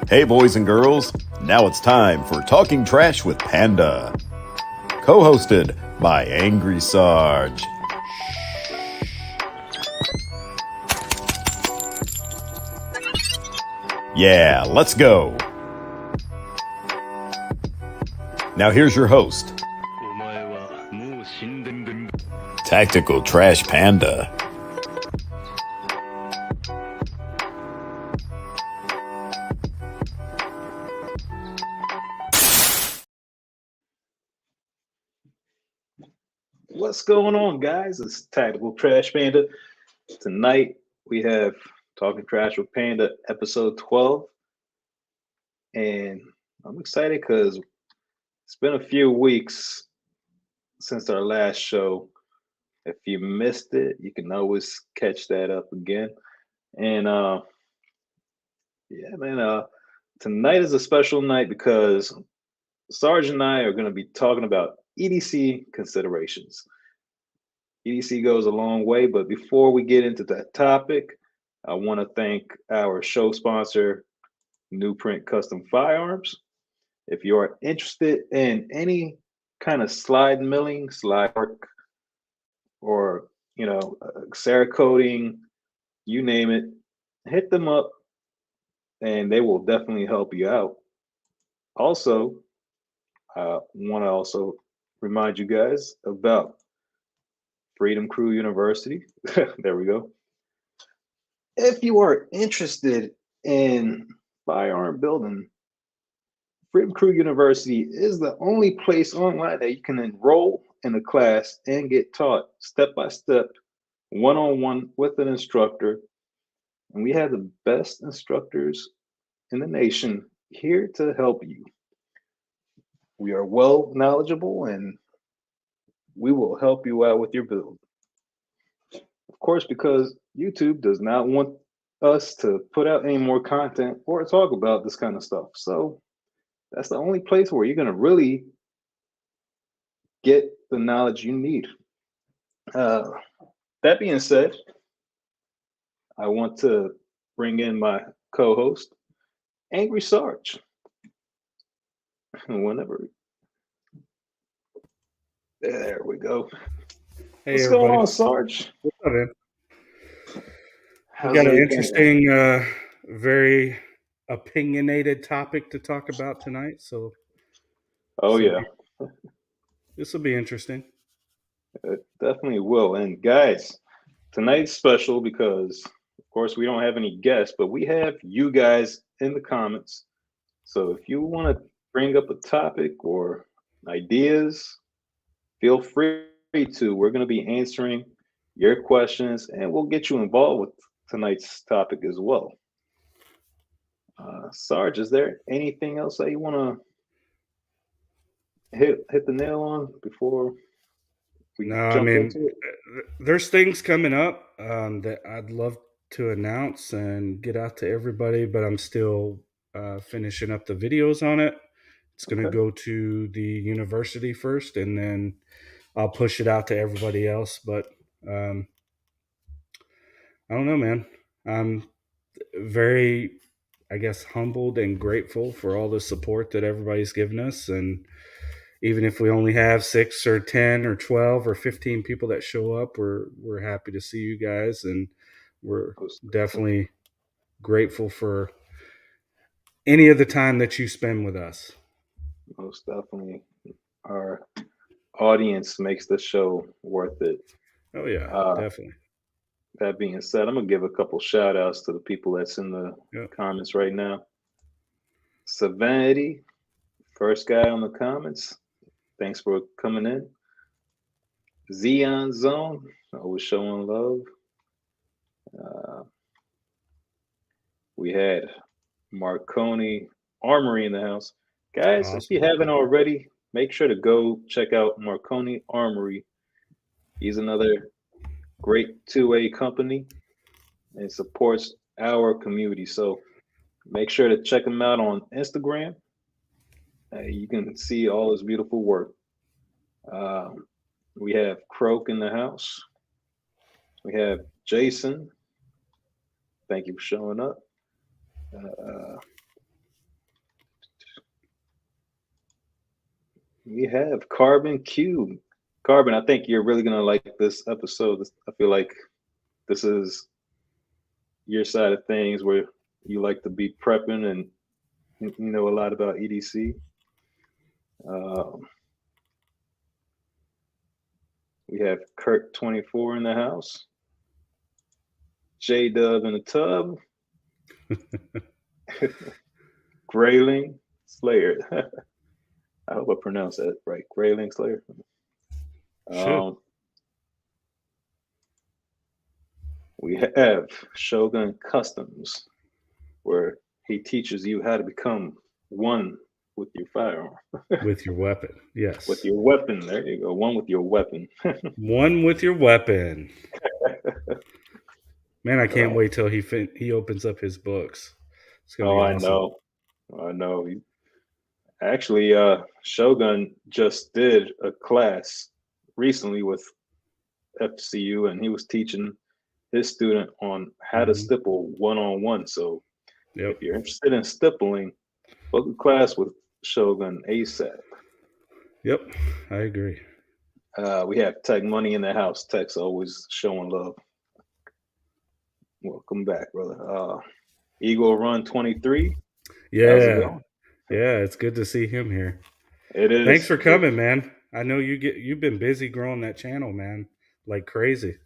Hey, boys and girls, now it's time for Talking Trash with Panda, co-hosted by Angry Sarge. Yeah, let's go. Now here's your host, Tactical Trash Panda. What's going on, guys? It's Tactical Trash Panda. Tonight we have Talking Trash with Panda, episode 12. And I'm excited because it's been a few weeks since our last show. If you missed it, you can always catch that up again. And tonight is a special night because Sarge and I are going to be talking about EDC considerations. EDC goes a long way, but before we get into that topic, I want to thank our show sponsor, New Print Custom Firearms. If you are interested in any kind of slide milling, slide work, or Cerakoting, you name it, hit them up, and they will definitely help you out. Also, I want to also remind you guys about Freedom Crew University. There we go. If you are interested in firearm building, Freedom Crew University is the only place online that you can enroll in a class and get taught step by step, one on one with an instructor. And we have the best instructors in the nation here to help you. We are well knowledgeable and we will help you out with your build. Of course, because YouTube does not want us to put out any more content or talk about this kind of stuff. So that's the only place where you're going to really get the knowledge you need. That being said, I want to bring in my co-host, Angry Sarge. Whenever. There we go. Hey, What's everybody. going on, Sarge? What's up, man? How's We got an everything? interesting, very opinionated topic to talk about tonight. So, Oh, yeah. This will be interesting. It definitely will. And guys, tonight's special because, of course, we don't have any guests, but we have you guys in the comments. So if you want to bring up a topic or ideas, feel free to. We're going to be answering your questions and we'll get you involved with tonight's topic as well. Sarge, is there anything else that you want to hit the nail on before we jump into it? There's things coming up that I'd love to announce and get out to everybody, but I'm still finishing up the videos on it. It's going to go to the university first, and then I'll push it out to everybody else. But I don't know, man. I'm very, I guess, humbled and grateful for all the support that everybody's given us. And even if we only have 6 or 10 or 12 or 15 people that show up, we're happy to see you guys. And we're definitely grateful for any of the time that you spend with us. Most definitely. Our audience makes the show worth it. Oh, yeah, definitely. That being said, I'm going to give a couple shout outs to the people that's in the comments right now. Savanity, first guy on the comments. Thanks for coming in. Xeon Zone, always showing love. We had Marconi Armory in the house. Guys, Awesome. if you haven't already, make sure to go check out Marconi Armory. He's another great 2A company and supports our community. So make sure to check him out on Instagram. You can see all his beautiful work. We have Croak in the house. We have Jason. Thank you for showing up. We have Carbon Cube. Carbon, I think you're really gonna like this episode. I feel like this is your side of things where you like to be prepping and you know a lot about EDC. We have Kurt24 in the house. J Dub in the tub. Grayling Slayer. I hope I pronounced that right. Grayling Slayer. We have Shogun Customs, where he teaches you how to become one with your firearm. With your weapon, yes. With your weapon. There you go. One with your weapon. One with your weapon. Man, I can't wait till he opens up his books. It's gonna be awesome. I know. Actually, Shogun just did a class recently with FCU, and he was teaching his student on how to stipple one-on-one. So if you're interested in stippling, book a class with Shogun ASAP. Yep, I agree. We have Tech Money in the house. Tech's always showing love. Welcome back, brother. Eagle Run 23. Yeah. Yeah, it's good to see him here. It is. Thanks for coming, man. I know you've been busy growing that channel, man, like crazy.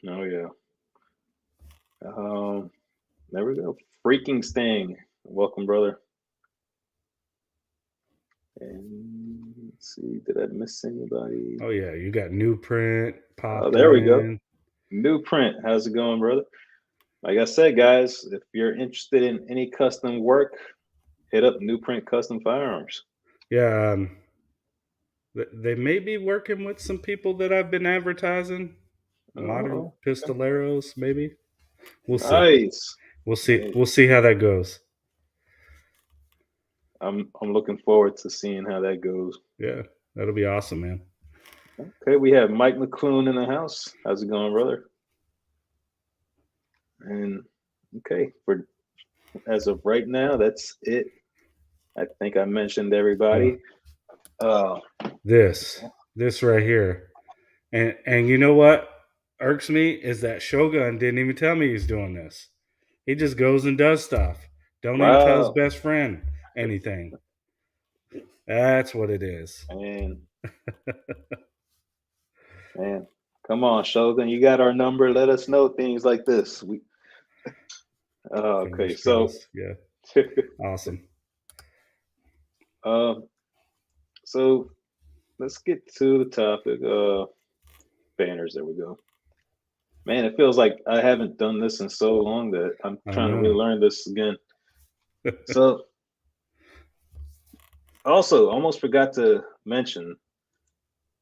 Oh yeah. There we go. Freaking Sting. Welcome, brother. And let's see, did I miss anybody? Oh yeah, you got New Print popped. Oh, there we go. New Print. How's it going, brother? Like I said, guys, if you're interested in any custom work, hit up New Print Custom Firearms. Yeah, they may be working with some people that I've been advertising. Modern Pistoleros, maybe. We'll see. Nice. We'll see. Nice. We'll see how that goes. I'm looking forward to seeing how that goes. Yeah, that'll be awesome, man. Okay, we have Mike McClune in the house. How's it going, brother? And okay, for as of right now, that's it. I think I mentioned everybody. This right here, and you know what irks me is that Shogun didn't even tell me he's doing this. He just goes and does stuff. Don't even tell his best friend anything. That's what it is. Man, come on, Shogun, you got our number. Let us know things like this. Okay, so yeah, awesome. So let's get to the topic. Banners. There we go. Man, it feels like I haven't done this in so long that I'm trying to relearn this again. So, also, almost forgot to mention,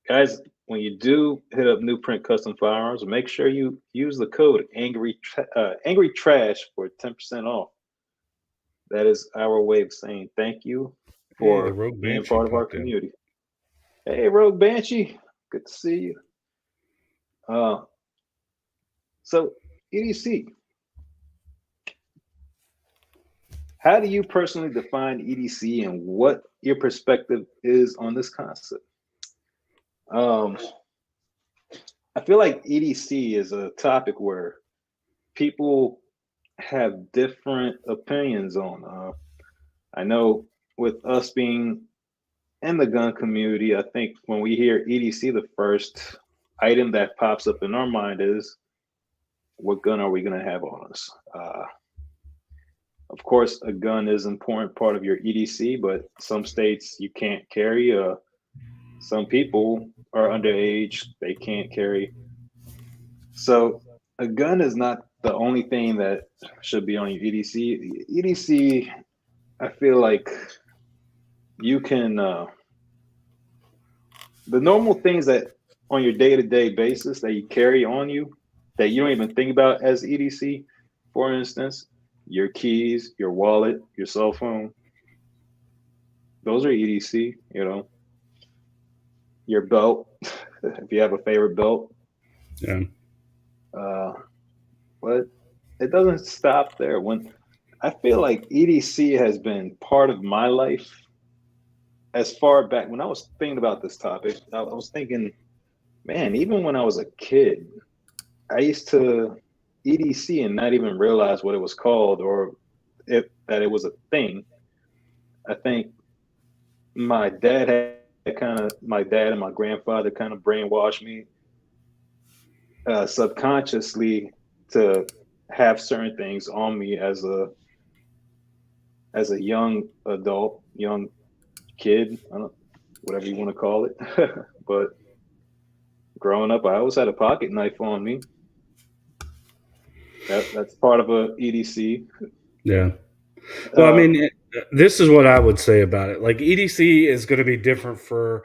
guys, when you do hit up New Print Custom Firearms, make sure you use the code Angry Trash for 10% off. That is our way of saying thank you for being part of our community. Hey, Rogue Banshee, good to see you. So, EDC, how do you personally define EDC and what your perspective is on this concept? I feel like EDC is a topic where people have different opinions on. I know with us being in the gun community, I think when we hear EDC, the first item that pops up in our mind is, what gun are we going to have on us? Of course, a gun is an important part of your EDC, but some states you can't carry. Some people are underage, they can't carry. So a gun is not the only thing that should be on your EDC. EDC, I feel like you can, the normal things that on your day-to-day basis that you carry on you, that you don't even think about as EDC, for instance, your keys, your wallet, your cell phone, those are EDC, you know. Your belt, if you have a favorite belt. Yeah. But it doesn't stop there. When I feel like EDC has been part of my life as far back when I was thinking about this topic, I was thinking, man, even when I was a kid, I used to EDC and not even realize what it was called or that it was a thing. I think my dad and my grandfather kind of brainwashed me subconsciously to have certain things on me as a young adult, young kid, I don't, whatever you want to call it. But growing up, I always had a pocket knife on me. That's part of a EDC. Yeah. Well, I Uh, mean, this is what I would say about it. Like EDC is going to be different for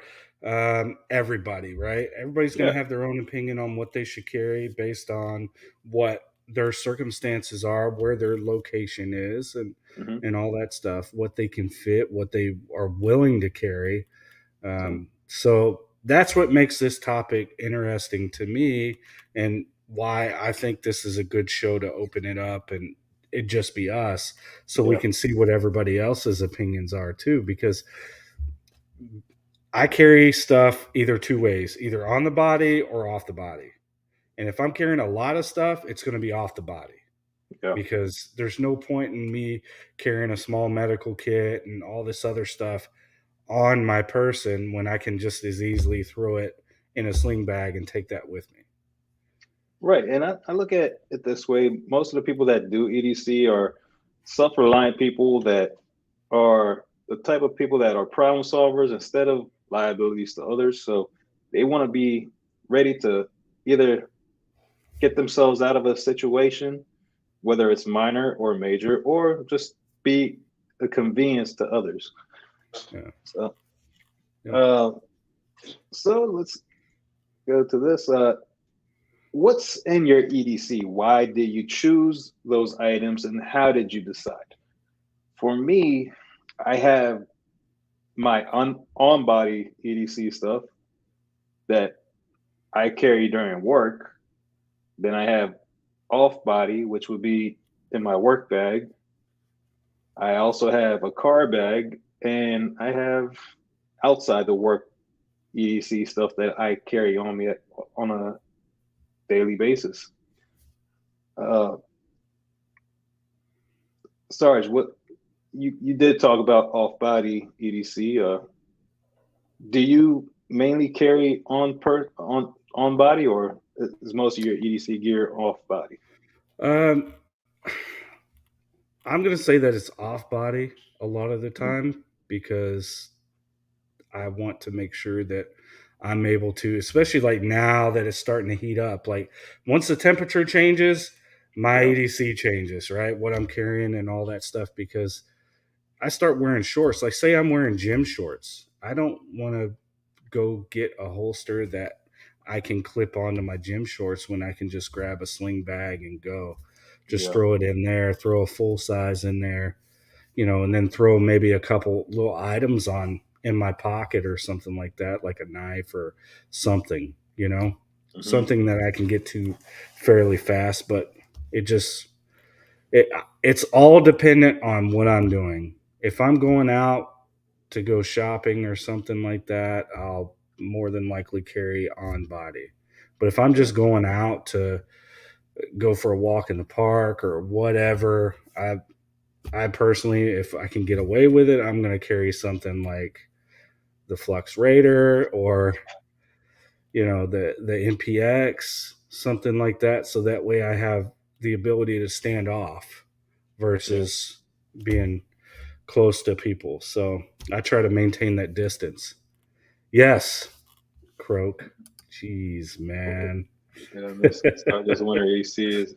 everybody, right? Everybody's going yeah. to have their own opinion on what they should carry based on what their circumstances are, where their location is, Hmm. and all that stuff. What they can fit, what they are willing to carry. So So that's what makes this topic interesting to me, and why I think this is a good show to open it up and it just be us, so we yeah, can see what everybody else's opinions are too. Because I carry stuff either two ways, either on the body or off the body. And if I'm carrying a lot of stuff, it's going to be off the body yeah. because there's no point in me carrying a small medical kit and all this other stuff on my person when I can just as easily throw it in a sling bag and take that with me. Right. And I look at it this way. Most of the people that do EDC are self-reliant people that are the type of people that are problem solvers instead of liabilities to others. So they want to be ready to either get themselves out of a situation, whether it's minor or major, or just be a convenience to others. Yeah. So, Yep. uh, so let's go to this. What's in your EDC? Why did you choose those items, and how did you decide? For me, I have my on body EDC stuff that I carry during work. Then I have off body, which would be in my work bag. I also have a car bag, and I have outside the work EDC stuff that I carry on me on a daily basis. Uh, Sarge, what you did talk about off body EDC. Do you mainly carry on body, or is most of your EDC gear off body? Um, I'm going to say that it's off body a lot of the Mhm. time because I want to make sure that I'm able to, especially like now that it's starting to heat up. Like once the temperature changes, my Yeah, EDC changes, right? What I'm carrying and all that stuff because I start wearing shorts. Like say I'm wearing gym shorts. I don't want to go get a holster that I can clip onto my gym shorts when I can just grab a sling bag and go. Just yeah, throw it in there, throw a full size in there, and then throw maybe a couple little items on in my pocket or something like that, like a knife or something, hmm, something that I can get to fairly fast. But it just it it's all dependent on what I'm doing. If I'm going out to go shopping or something like that, I'll more than likely carry on body. But if I'm okay, just going out to go for a walk in the park or whatever, I personally, if I can get away with it, I'm going to carry something like the Flux Raider or the MPX, something like that, so that way I have the ability to stand off yeah. versus being close to people. So I try to maintain that distance. Yes, Croak. Jeez, man. Yeah, this start this winter AC is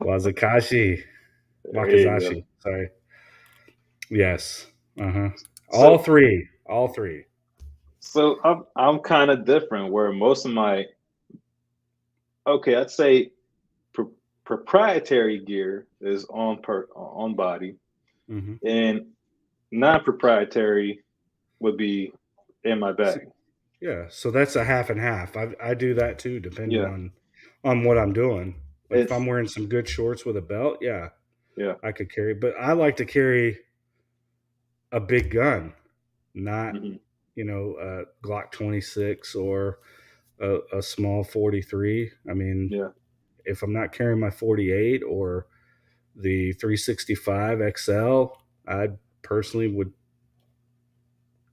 Wazakashi. there you go. Wakazashi. Sorry. Yes. Uh-huh. All So three. All three. I'm kind of different where most of my okay, I'd say pr proprietary gear is on body, Mm-hmm. and non-proprietary would be in my bag. Yeah, so that's a half and half. I do that too, depending Yeah, on what I'm doing. Like if it's I'm wearing some good shorts with a belt, yeah, yeah, I could carry. But I like to carry a big gun, not Hmm. a Glock 26 or a small 43. I mean, Yeah. if I'm not carrying my 48 or the 365 XL, I personally would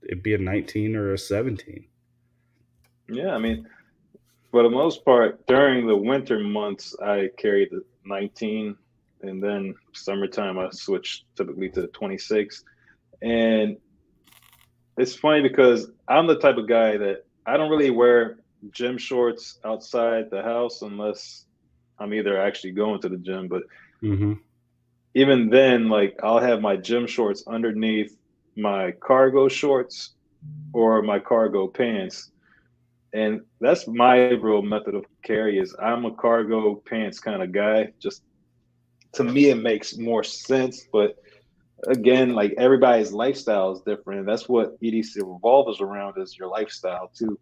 it be a 19 or a 17. Yeah. I mean, for the most part, during the winter months, I carry the 19, and then summertime I switch typically to 26. And it's funny because I'm the type of guy that I don't really wear gym shorts outside the house unless I'm either actually going to the gym. But Mm-hmm. even then, like I'll have my gym shorts underneath my cargo shorts or my cargo pants. And that's my real method of carry is I'm a cargo pants kind of guy. Just to me, it makes more sense. But again, like everybody's lifestyle is different. And that's what EDC revolves around is your lifestyle too.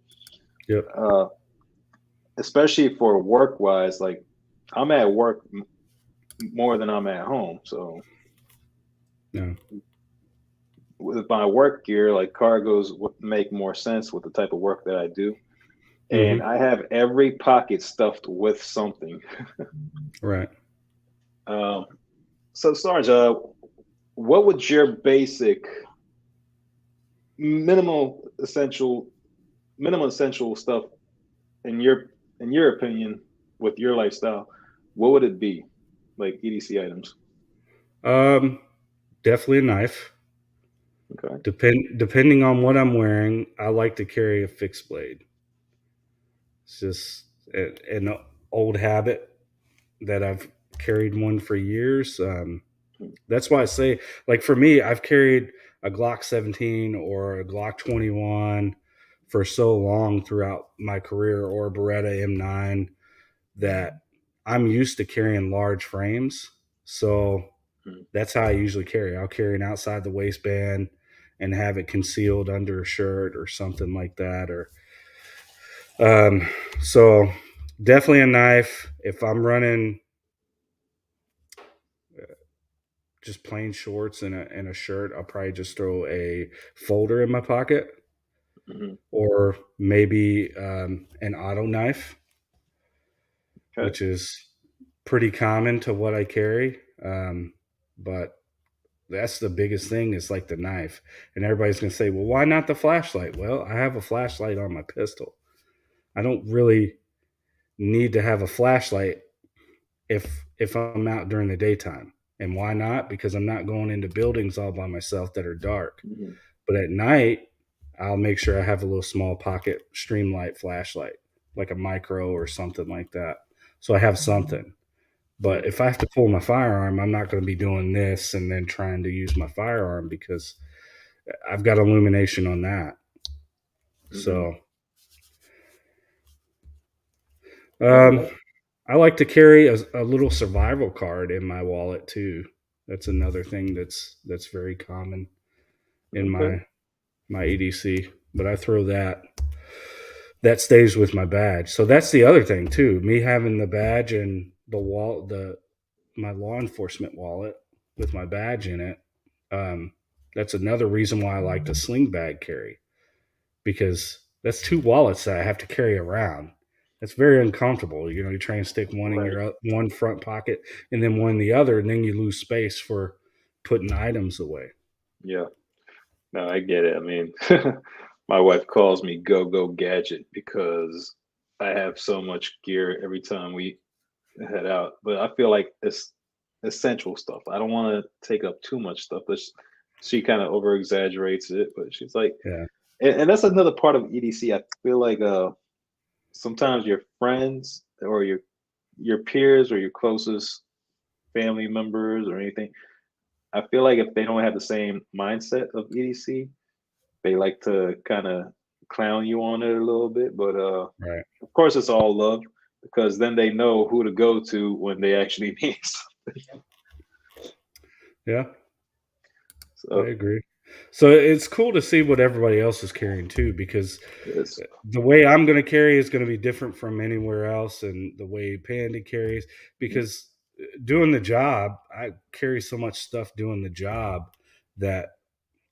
Yep. Uh, especially for work wise, like I'm at work more than I'm at home. So No. with my work gear, like cargos would make more sense with the type of work that I do. And Mm-hmm. I have every pocket stuffed with something. Right. Um, so Sarge, what would your basic minimal essential minimum essential stuff in your opinion with your lifestyle? What would it be? Like EDC items. Um, definitely a knife. Okay. Depending on what I'm wearing, I like to carry a fixed blade. It's just an old habit that I've carried one for years. That's why I say, like for me, I've carried a Glock 17 or a Glock 21 for so long throughout my career, or a Beretta M9, that I'm used to carrying large frames. So Mhm. that's how I usually carry. I'll carry it outside the waistband and have it concealed under a shirt or something like that. Or um, so definitely a knife. If I'm running just plain shorts and a shirt, I'll probably just throw a folder in my pocket, Mhm. or maybe an auto knife, Okay. which is pretty common to what I carry. But that's the biggest thing is like the knife. And everybody's going to say, well, why not the flashlight? Well, I have a flashlight on my pistol. I don't really need to have a flashlight if I'm out during the daytime. And why not? Because I'm not going into buildings all by myself that are dark. Mhm. But at night, I'll make sure I have a little small pocket streamlight flashlight, like a micro or something like that. So I have something. Yeah. But if I have to pull my firearm, I'm not going to be doing this and then trying to use my firearm, because I've got illumination on that. Mhm. So No, um, I like to carry a little survival card in my wallet too. That's another thing that's very common in okay. my EDC. But I throw that stays with my badge. So that's the other thing too. Me having the badge and the my law enforcement wallet with my badge in it. Um, that's another reason why I like to sling bag carry, because that's two wallets that I have to carry around. That's very uncomfortable. You try and stick one in Right. your one front pocket and then one in the other, and then you lose space for putting items away. Yeah. No, I get it. I mean, my wife calls me go go gadget because I have so much gear every time we head out. But I feel like it's essential stuff. I don't want to take up too much stuff. But she kind of over exaggerates it. But she's like, Yeah. and that's another part of EDC. I feel like sometimes your friends or your peers or your closest family members or anything, I feel like if they don't have the same mindset of EDC, they like to kind of clown you on it a little bit. But Right. of course, it's all love because then they know who to go to when they actually need something. Yeah. I So agree. So it's cool to see what everybody else is carrying too, because it's the way I'm going to carry is going to be different from anywhere else, and the way Panda carries, because doing the job, I carry so much stuff doing the job that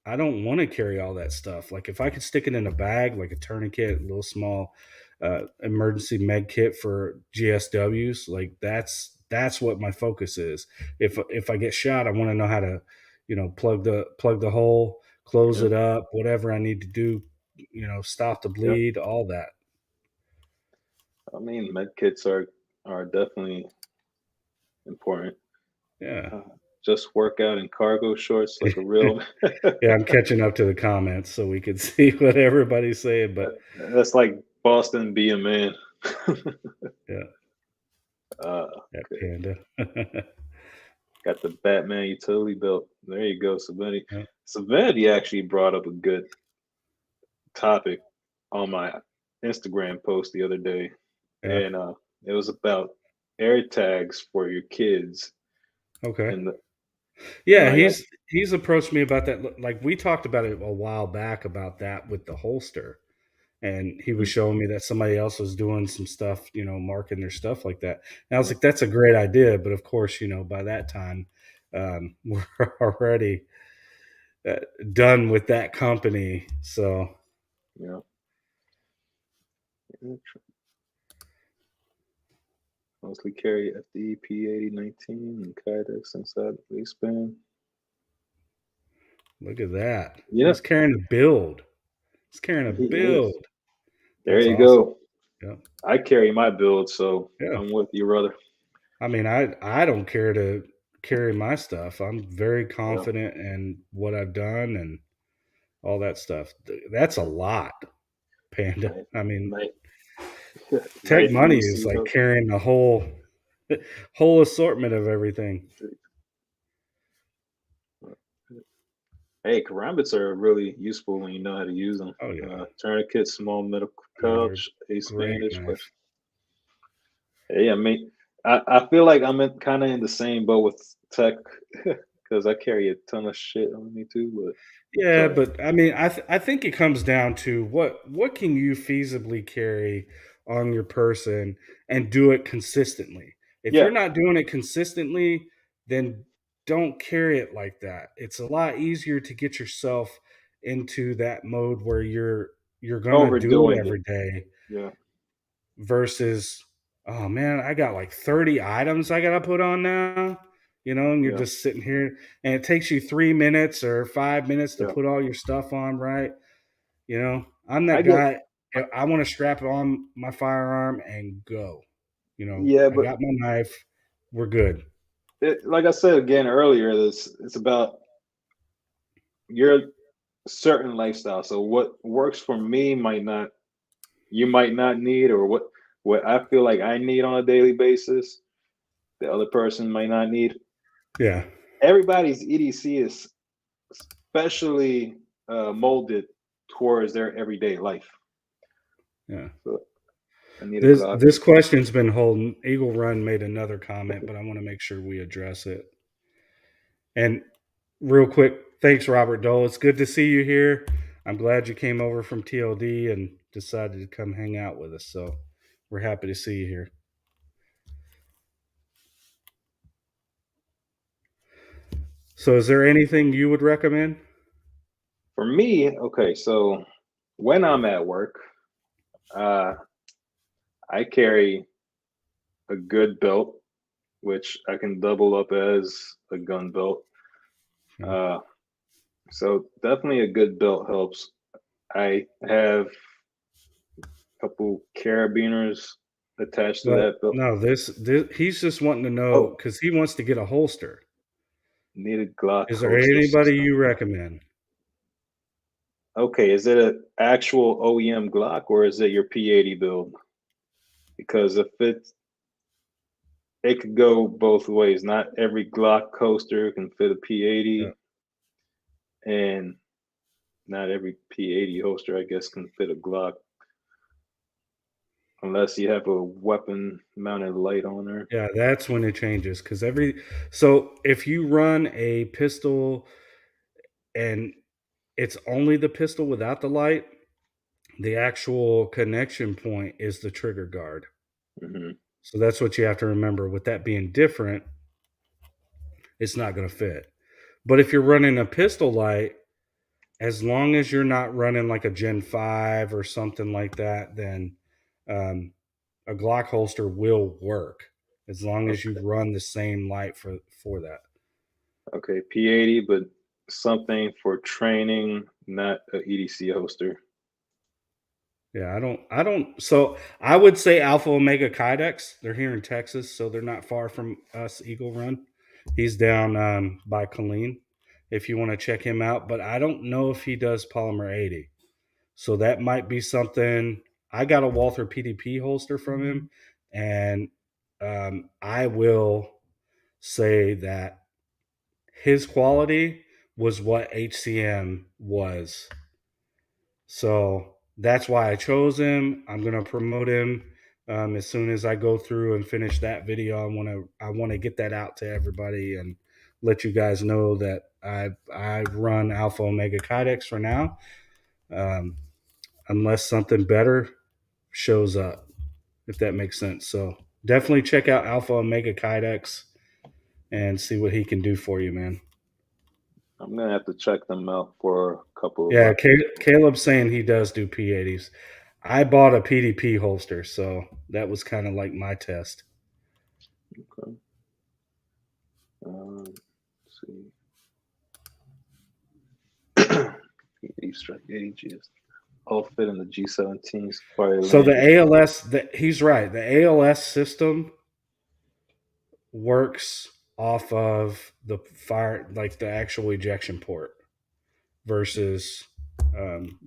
I don't want to carry all that stuff. Like if I could stick it in a bag, like a tourniquet, a little small emergency med kit for GSWs, like that's what my focus is. If I get shot, I want to know how to, plug the hole, close Yeah. it up, whatever I need to do, stop the Yeah. bleed, all that. I mean, med kits are definitely important. Yeah. Just work out in cargo shorts like a real. Yeah, I'm catching up to the comments so we can see what everybody's saying, but That's like Boston be a man. yeah, that Okay. panda. Got the Batman utility belt. There you go, Savetti. Yeah, Savetti actually brought up a good topic on my Instagram post the other day, yeah. and it was about air tags for your kids. Okay. And Yeah, like, he's approached me about that. Like we talked about it a while back about that with the holster, and he was mm, showing me that somebody else was doing some stuff, marking their stuff like that. And I was yeah, like, that's a great idea, but of course, by that time, we're already done with that company. So yeah. Mostly carry FD P8019 and Kydex inside the waistband. look at that. Yeah, He's carrying a build. He's carrying a he is. build. There That's you awesome. go. Yeah. I carry my build, so Yeah. I'm with you, brother. I mean, I don't care to carry my stuff. I'm very Yeah, confident in what I've done and all that stuff. That's a lot, Panda. nice, I mean, nice, Tech nice Money is EDC like hook. carrying the whole assortment of everything. Hey, karambits are really useful when you know how to use them. Oh yeah, Tourniquet, small medical I mean they're pouch, ace great bandage. But knife. hey, I mean, I feel like I'm kind of in the same boat with tech because I carry a ton of shit on me too. But Yeah, sorry. but I mean, I think it comes down to what can you feasibly carry on your person and do it consistently. If Yeah, you're not doing it consistently, then don't carry it like that. It's a lot easier to get yourself into that mode where you're gonna do it overdoing it. every day Yeah, versus, oh man, I got like 30 items I gotta put on now, and you're yeah, just sitting here and it takes you 3 minutes or 5 minutes to yeah. put all your stuff on, right? I'm I that get. guy. I want to strap on my firearm and go. Yeah, I but got my knife. We're good. like I said again earlier, this it's about your certain lifestyle. So what works for me might not you might not need, or what I feel like I need on a daily basis, the other person might not need. Yeah. Everybody's EDC is specially molded towards their everyday life. Yeah. So I need a This Glock. this question's been holding. Eagle Run made another comment, but I want to make sure we address it. And real quick, thanks, Robert Dole. It's good to see you here. I'm glad you came over from TLD and decided to come hang out with us. So we're happy to see you here. So, is there anything you would recommend? For me, okay, so when I'm at work, uh, I carry a good belt, which I can double up as a gun belt. Yeah. Uh, so definitely a good belt helps. I have a couple carabiners attached to Well, that belt. no, this he's just wanting to know Oh, because he wants to get a holster. need a Glock Is there holster anybody system. you recommend? Okay, is it an actual OEM Glock or is it your P80 build? Because if it could go both ways. Not every Glock holster can fit a Yeah. P80, and not every P80 holster, I guess, can fit a Glock unless you have a weapon mounted light on there. Yeah, that's when it changes because so if you run a pistol and it's only the pistol without the light, the actual connection point is the trigger guard. Hmm. So that's what you have to remember. With that being different, it's not going to fit. But if you're running a pistol light, as long as you're not running like a Gen 5 or something like that, then um, a Glock holster will work as long as you Okay. run the same light for that. Okay, P80, but something for training, not a EDC holster. Yeah, I don't. So I would say Alpha Omega Kydex. They're here in Texas, so they're not far from us. Eagle Run. He's down by Colleen. If you want to check him out, but I don't know if he does polymer 80. So that might be something. I got a Walther PDP holster from him, and I will say that his quality was what HCM was. So that's why I chose him. I'm gonna promote him as soon as I go through and finish that video. I want to get that out to everybody and let you guys know that I run Alpha Omega Kydex for now, um, unless something better shows up, if that makes sense. So definitely check out Alpha Omega Kydex and see what he can do for you, man. I'm gonna have to check them out for a couple of Yeah, bucks. Caleb's saying he does do P80s. I bought a PDP holster, so that was kind of like my test. Okay. Let's see. P80 strike ages. All fit in the G17 Safari So the Land. ALS, he's right. The ALS system works off of the fire, like the actual ejection port, versus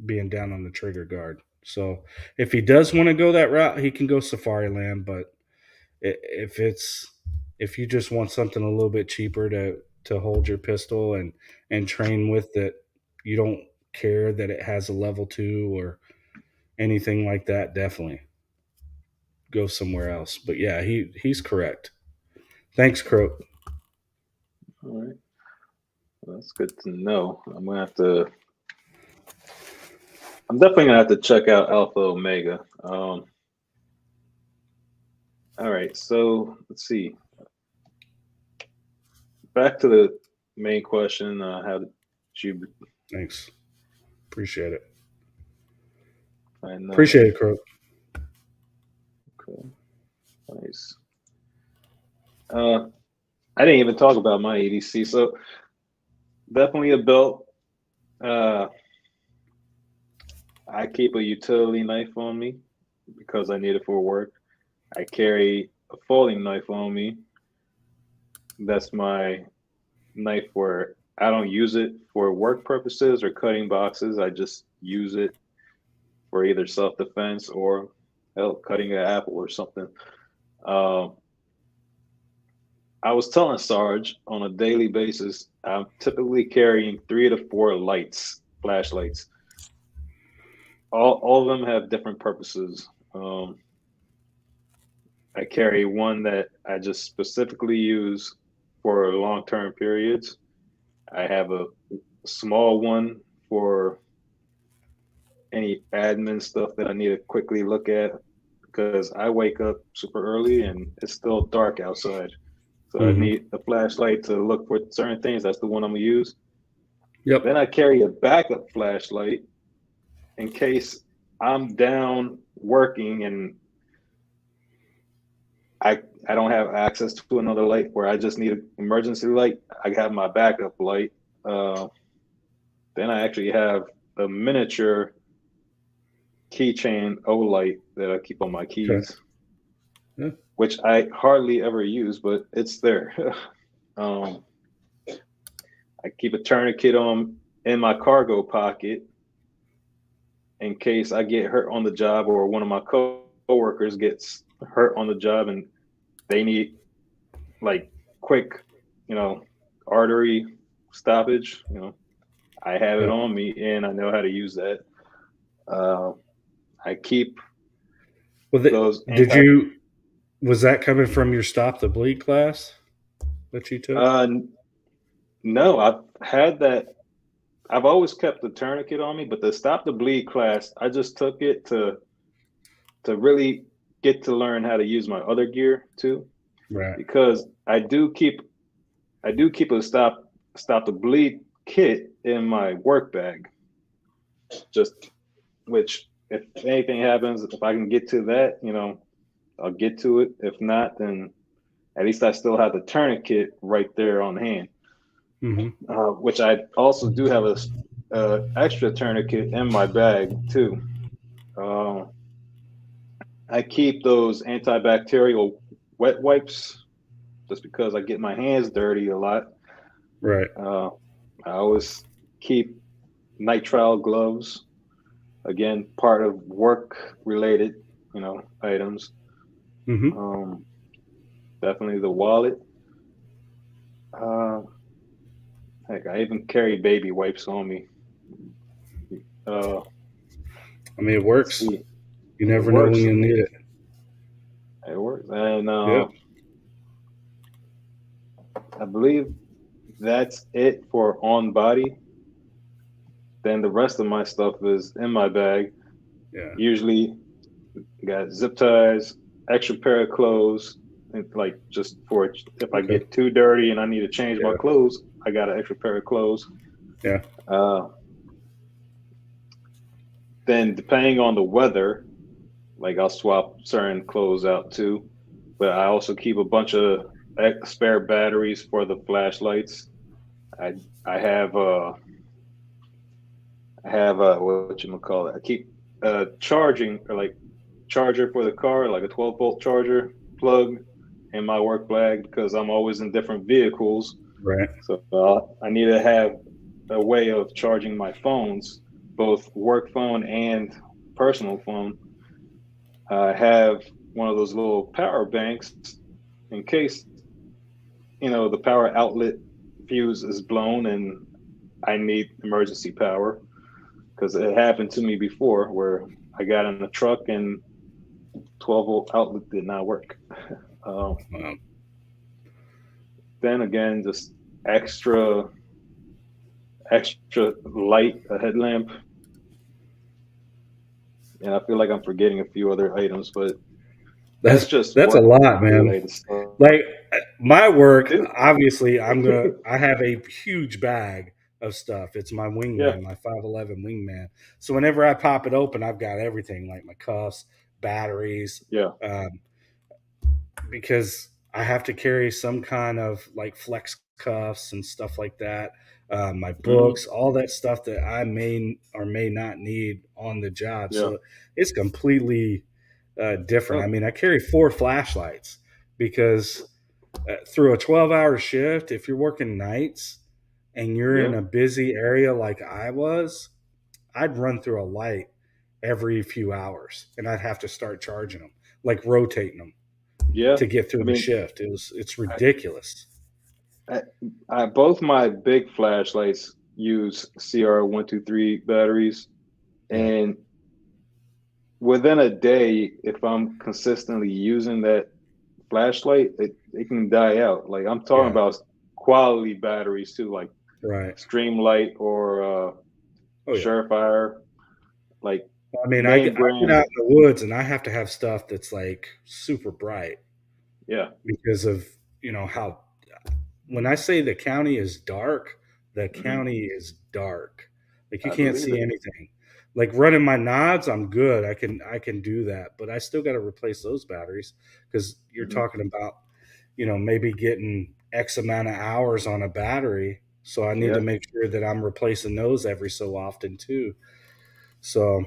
being down on the trigger guard. So if he does want to go that route, he can go Safari Land. But if it's if you just want something a little bit cheaper to hold your pistol and train with, that you don't care that it has a level 2 or anything like that, definitely go somewhere else. But yeah, he's correct. Thanks, Croak. All right. Well, that's good to know. I'm definitely gonna have to check out Alpha Omega. All right, so let's see. Back to the main question. How did you? Thanks. Appreciate it. I know. Appreciate it, Croak. Okay, nice. I didn't even talk about my EDC, so definitely a belt. I keep a utility knife on me because I need it for work. I carry a folding knife on me. That's my knife where I don't use it for work purposes or cutting boxes. I just use it for either self-defense or cutting an apple or something. Um, I was telling Sarge on a daily basis, I'm typically carrying 3 to 4 lights, flashlights. All of them have different purposes. I carry one that I just specifically use for long-term periods. I have a small one for any admin stuff that I need to quickly look at because I wake up super early and it's still dark outside. So I Mm-hmm. need a flashlight to look for certain things. That's the one I'm gonna use. Yep. Then I carry a backup flashlight in case I'm down working and I don't have access to another light where I just need an emergency light. I have my backup light. Then I actually have a miniature keychain O light that I keep on my Okay. keys, Yeah. which I hardly ever use, but it's there. um, I keep a tourniquet on in my cargo pocket in case I get hurt on the job or one of my coworkers gets hurt on the job and they need like quick, artery stoppage. I have it Yeah. on me and I know how to use that. Uh, I keep Well, those did anti. you? Was that coming from your Stop the Bleed class that you took? Uh, no, I've had that. I've always kept the tourniquet on me, but the stop the bleed class, I just took it to really get to learn how to use my other gear too, Right. because I do keep a stop the bleed kit in my work bag. just which if anything happens, if I can get to that, I'll get to it. If not, then at least I still have the tourniquet right there on hand. Which I also do have a extra tourniquet in my bag too. I keep those antibacterial wet wipes just because I get my hands dirty a lot. Right. I always keep nitrile gloves. Again, part of work related, items. Definitely the wallet. Heck, I even carry baby wipes on me. I mean, it works. See, You it never know when works. you need it. It works, and Yeah. I believe that's it for on body. Then the rest of my stuff is in my bag. Yeah. Usually, got zip ties, extra pair of clothes, and like just for if I get too dirty and I need to change my clothes, I got an extra pair of clothes. Yeah. Then depending on the weather, like I'll swap certain clothes out too. But I also keep a bunch of spare batteries for the flashlights. I have what you call it. I keep charging or like charger for the car, like a 12-volt charger plug in my work bag because I'm always in different vehicles. Right. So I need to have a way of charging my phones, both work phone and personal phone. I have one of those little power banks in case the power outlet fuse is blown and I need emergency power, because it happened to me before where I got in the truck and 12-volt outlet did not work. Wow. Then again, just extra light, a headlamp. And I feel like I'm forgetting a few other items, but that's just That's a lot, man. related stuff. Like my work, obviously, I have a huge bag of stuff. It's my wingman, my 5'11" wingman. So whenever I pop it open, I've got everything, like my cuffs, batteries. Yeah. Because I have to carry some kind of like flex cuffs and stuff like that. My books, all that stuff that I may or may not need on the job. Yeah. So it's completely different. I mean, I carry 4 flashlights because through a 12-hour shift, if you're working nights and you're in a busy area like I was, I'd run through a light every few hours and I'd have to start charging them, like rotating them to get through the shift. It's ridiculous. I both my big flashlights use CR123 batteries, and within a day, if I'm consistently using that flashlight, it can die out. Like I'm talking about quality batteries too, like Streamlight or Surefire. Like I mean, I get out in the woods and I have to have stuff that's like super bright. Yeah. Because of how when I say the county is dark, the county is dark. Like you can't see anything. Like running my nods, I'm good. I can do that, but I still got to replace those batteries because you're talking about, maybe getting X amount of hours on a battery. So I need to make sure that I'm replacing those every so often too. So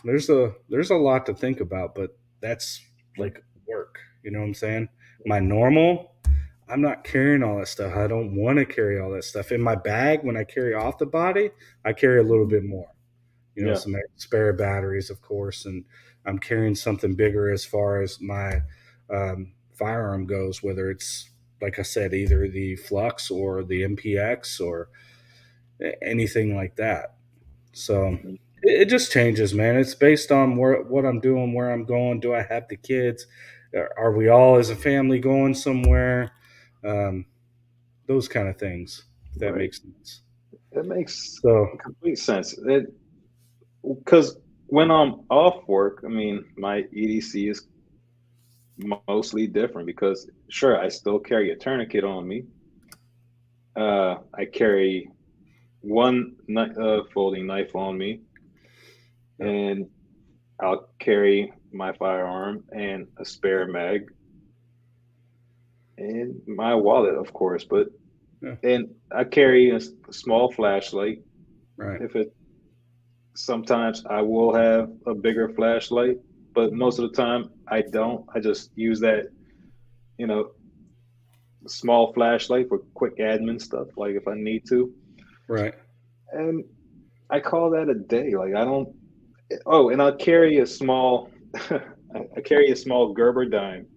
there's a lot to think about, but that's like work. You know what I'm saying? My normal, I'm not carrying all that stuff. I don't want to carry all that stuff. In my bag, when I carry off the body, I carry a little bit more. Some spare batteries, of course, and I'm carrying something bigger as far as my firearm goes, whether it's, like I said, either the Flux or the MPX or anything like that. So it just changes, man. It's based on what I'm doing, where I'm going. Do I have the kids? Are we all as a family going somewhere? Those kind of things. If that makes sense. That makes complete sense. Because when I'm off work, I mean, my EDC is mostly different because, sure, I still carry a tourniquet on me. I carry one folding knife on me. and I'll carry my firearm and a spare mag and my wallet, of course. But Yeah. and I carry a small flashlight. Right. If it sometimes I will have a bigger flashlight, but most of the time I don't. I just use that, you know, small flashlight for quick admin stuff, like if I need to. Right. And I call that a day. Like I don't. Oh, and I'll carry a small. I carry a small Gerber dime.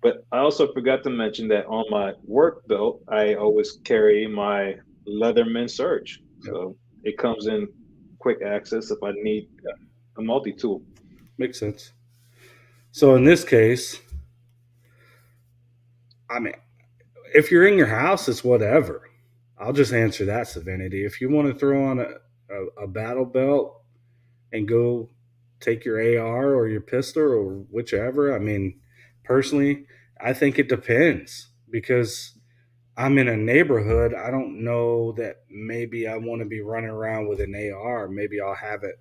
But I also forgot to mention that on my work belt, I always carry my Leatherman Surge. Yep. So it comes in quick access if I need a multi tool. Makes sense. So in this case, I mean, if you're in your house, it's whatever. I'll just answer that, Savinity. If you want to throw on a battle belt and go take your AR or your pistol or whichever, I mean, personally, I think it depends because I'm in a neighborhood. I don't know that maybe I want to be running around with an AR. Maybe I'll have it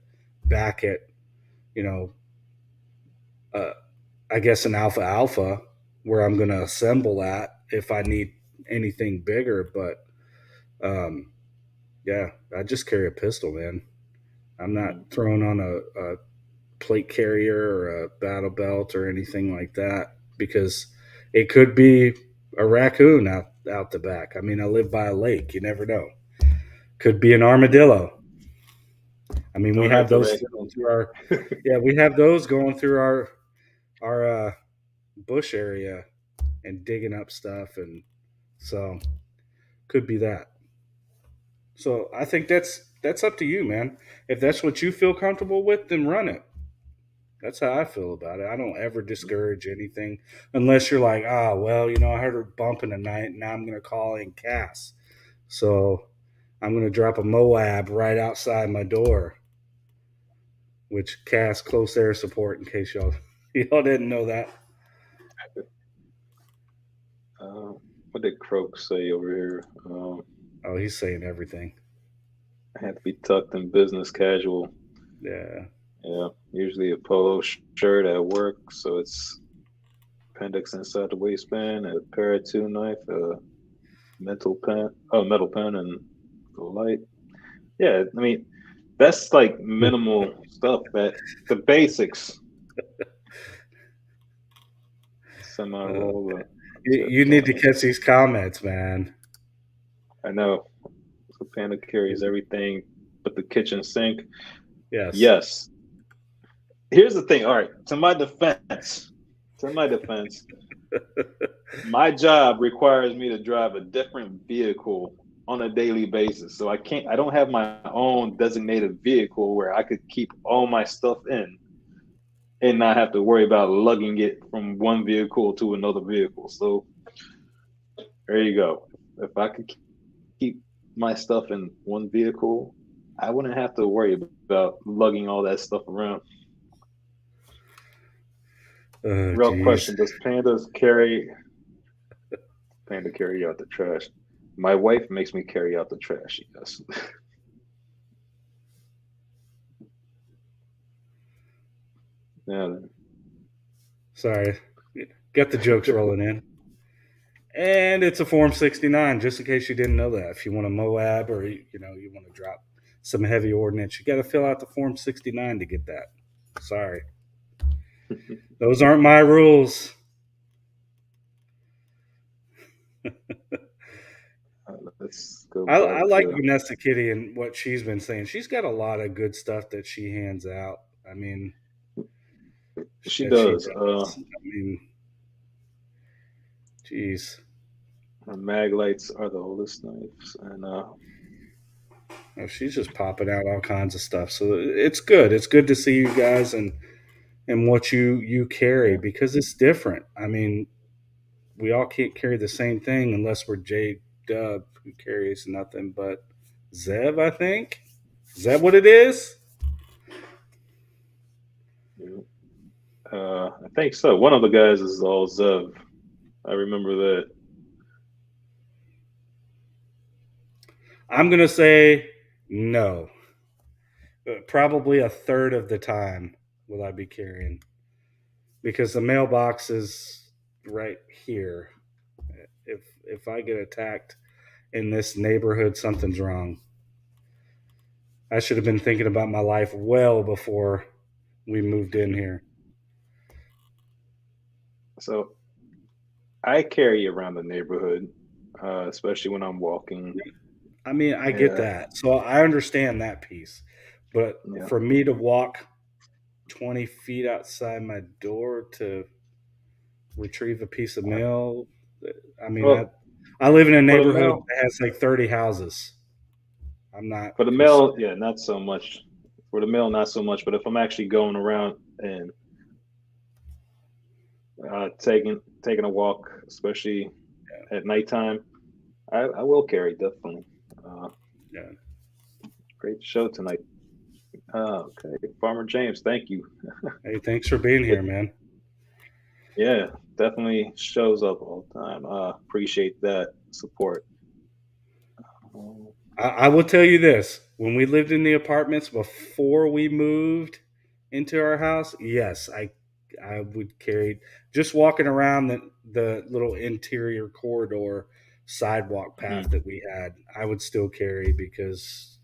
back at, you know, uh, I guess an alpha where I'm going to assemble at if I need anything bigger. But um, yeah, I just carry a pistol, man. I'm not Mm. throwing on a plate carrier or a battle belt or anything like that because it could be a raccoon out the back. I mean, I live by a lake. You never know. Could be an armadillo. I mean, we Don't have hurt the those going raccoon. through our yeah, we have those going through our bush area and digging up stuff, and so could be that. So I think that's up to you, man. If that's what you feel comfortable with, then run it. That's how I feel about it. I don't ever discourage anything unless you're like, ah, well, I heard her bumping tonight, and now I'm going to call in Cass. So I'm going to drop a Moab right outside my door, which Cass close air support. In case y'all didn't know that. What did Croak say over here? Oh, he's saying everything. I had to be tucked in business casual. Yeah. Yeah, usually a polo shirt at work, so it's appendix inside the waistband, a para 2 knife, a metal pen, and the light. Yeah, I mean, that's like minimal stuff. That the basics. Semi Uh, roll. you need to catch these comments, man. I know. So Panda carries everything but the kitchen sink. Yes. Yes. Here's the thing. All right. To my defense, my job requires me to drive a different vehicle on a daily basis. So I don't have my own designated vehicle where I could keep all my stuff in and not have to worry about lugging it from one vehicle to another vehicle. So there you go. If I could keep my stuff in one vehicle, I wouldn't have to worry about lugging all that stuff around. Oh, Real jeez. question: Does Panda carry out the trash? My wife makes me carry out the trash. Yes. Yeah. Sorry. Got the jokes rolling in. And it's a Form 69, just in case you didn't know that. If you want a Moab or you want to drop some heavy ordnance, you got to fill out the Form 69 to get that. Sorry. Those aren't my rules. Let's go I back like to. Vanessa Kitty and what she's been saying. She's got a lot of good stuff that she hands out. I mean, She that she does. does. I mean, geez. Her mag lights are the oldest knives, and She's just popping out all kinds of stuff. So it's good. It's good to see you guys and what you carry yeah, because it's different. I mean, we all can't carry the same thing unless we're J Dub who carries nothing but Zev, I think. Is that what it is? yeah. I think so. One of the guys is all Zev. I remember that. I'm gonna say no. Probably a third of the time will I be carrying, because the mailbox is right here. If I get attacked in this neighborhood, something's wrong. I should have been thinking about my life well before we moved in here. So I carry around the neighborhood, especially when I'm walking. I mean, I get Yeah, that. So I understand that piece. But yeah. for me to walk 20 feet outside my door to retrieve a piece of mail, I mean, Well, I live in a for the neighborhood mail, that has like 30 houses. I'm not for the concerned. mail, yeah, not so much. For the mail, not so much. But if I'm actually going around and taking a walk, especially at nighttime, I will carry definitely. Uh, Yeah. Great show tonight. Okay, Farmer James, thank you. Hey, thanks for being here, man. Yeah, definitely shows up all the time. Appreciate that support. Um, I will tell you this: when we lived in the apartments before we moved into our house, yes, I would carry, just walking around the little interior corridor sidewalk path mhm, that we had. I would still carry, because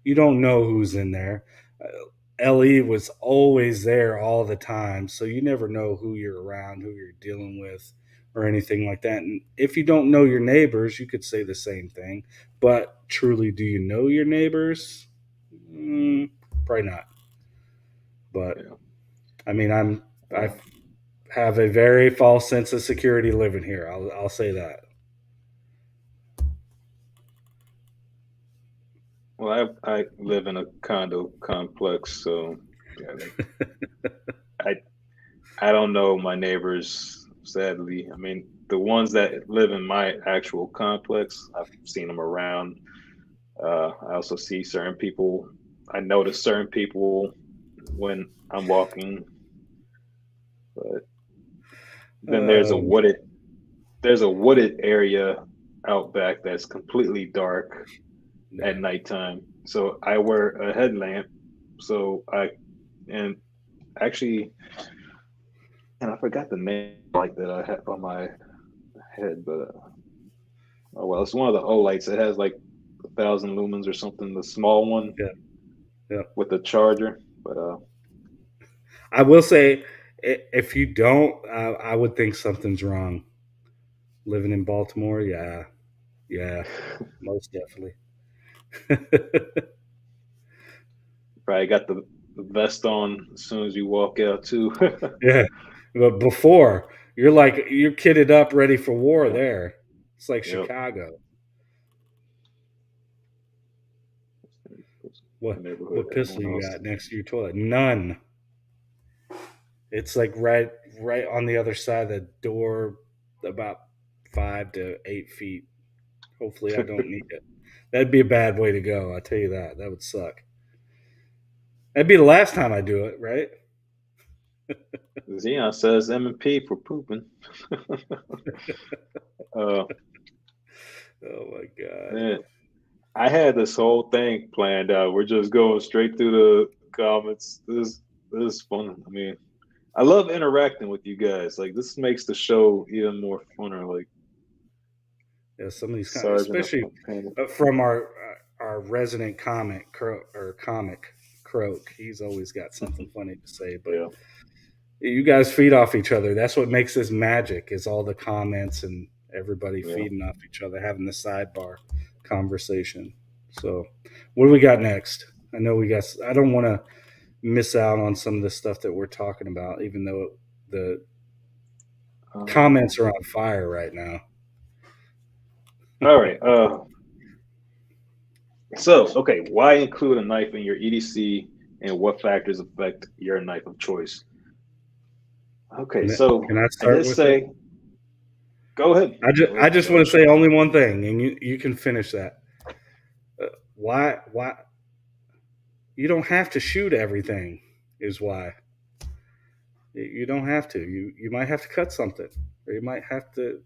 you don't know who's in there. LE was always there all the time, so you never know who you're around, who you're dealing with, or anything like that. And if you don't know your neighbors, you could say the same thing. But truly, do you know your neighbors? Probably not. But yeah. I mean, I Uh, have a very false sense of security living here. I'll say that. well, I live in a condo complex, so yeah, like I I don't know my neighbors. Sadly, I mean the ones that live in my actual complex, I've seen them around. I also see certain people. I notice certain people when I'm walking, but then Um, there's a wooded area out back that's completely dark at yeah. nighttime. So I wear a headlamp. So I and actually, and I forgot the name like that I have on my head, but oh well, it's one of the O lights. It has like 1,000 lumens or something. The small one Yeah. Yeah. with the charger. But I will say, if you don't, I would think something's wrong. Living in Baltimore, yeah, yeah, most definitely. probably got the vest on as soon as you walk out too. Yeah, but before, you're kitted up, ready for war. Yeah, There, it's like yep. Chicago. The neighborhood, What pistol everyone you else. got next to your toilet? None. It's like right on the other side of the door, about 5 to 8 feet. Hopefully, I don't need it. That'd be a bad way to go. I tell you that. That would suck. That'd be the last time I do it, right? Xeon says M&P for pooping. uh, Oh my god. man, I had this whole thing planned out. We're just going straight through the comments. This is fun. I mean, I love interacting with you guys. Like this makes the show even more funner. Like Yeah, some of these, Sergeant of especially Panda. from our resident comic Croak. He's always got something funny to say. But Yeah, you guys feed off each other. That's what makes this magic. Is all the comments and everybody yeah. feeding off each other, having the sidebar conversation. So, what do we got next? I know we got. I don't want to miss out on some of the stuff that we're talking about, even though the comments are on fire right now. All right. So okay, why include a knife in your EDC, and what factors affect your knife of choice? Okay, so Can I I start did with it? say, go ahead. Go I ahead. just want to say only one thing, and you can finish that. Why you don't have to shoot everything is why. You don't have to. You might have to cut something, or you might have to,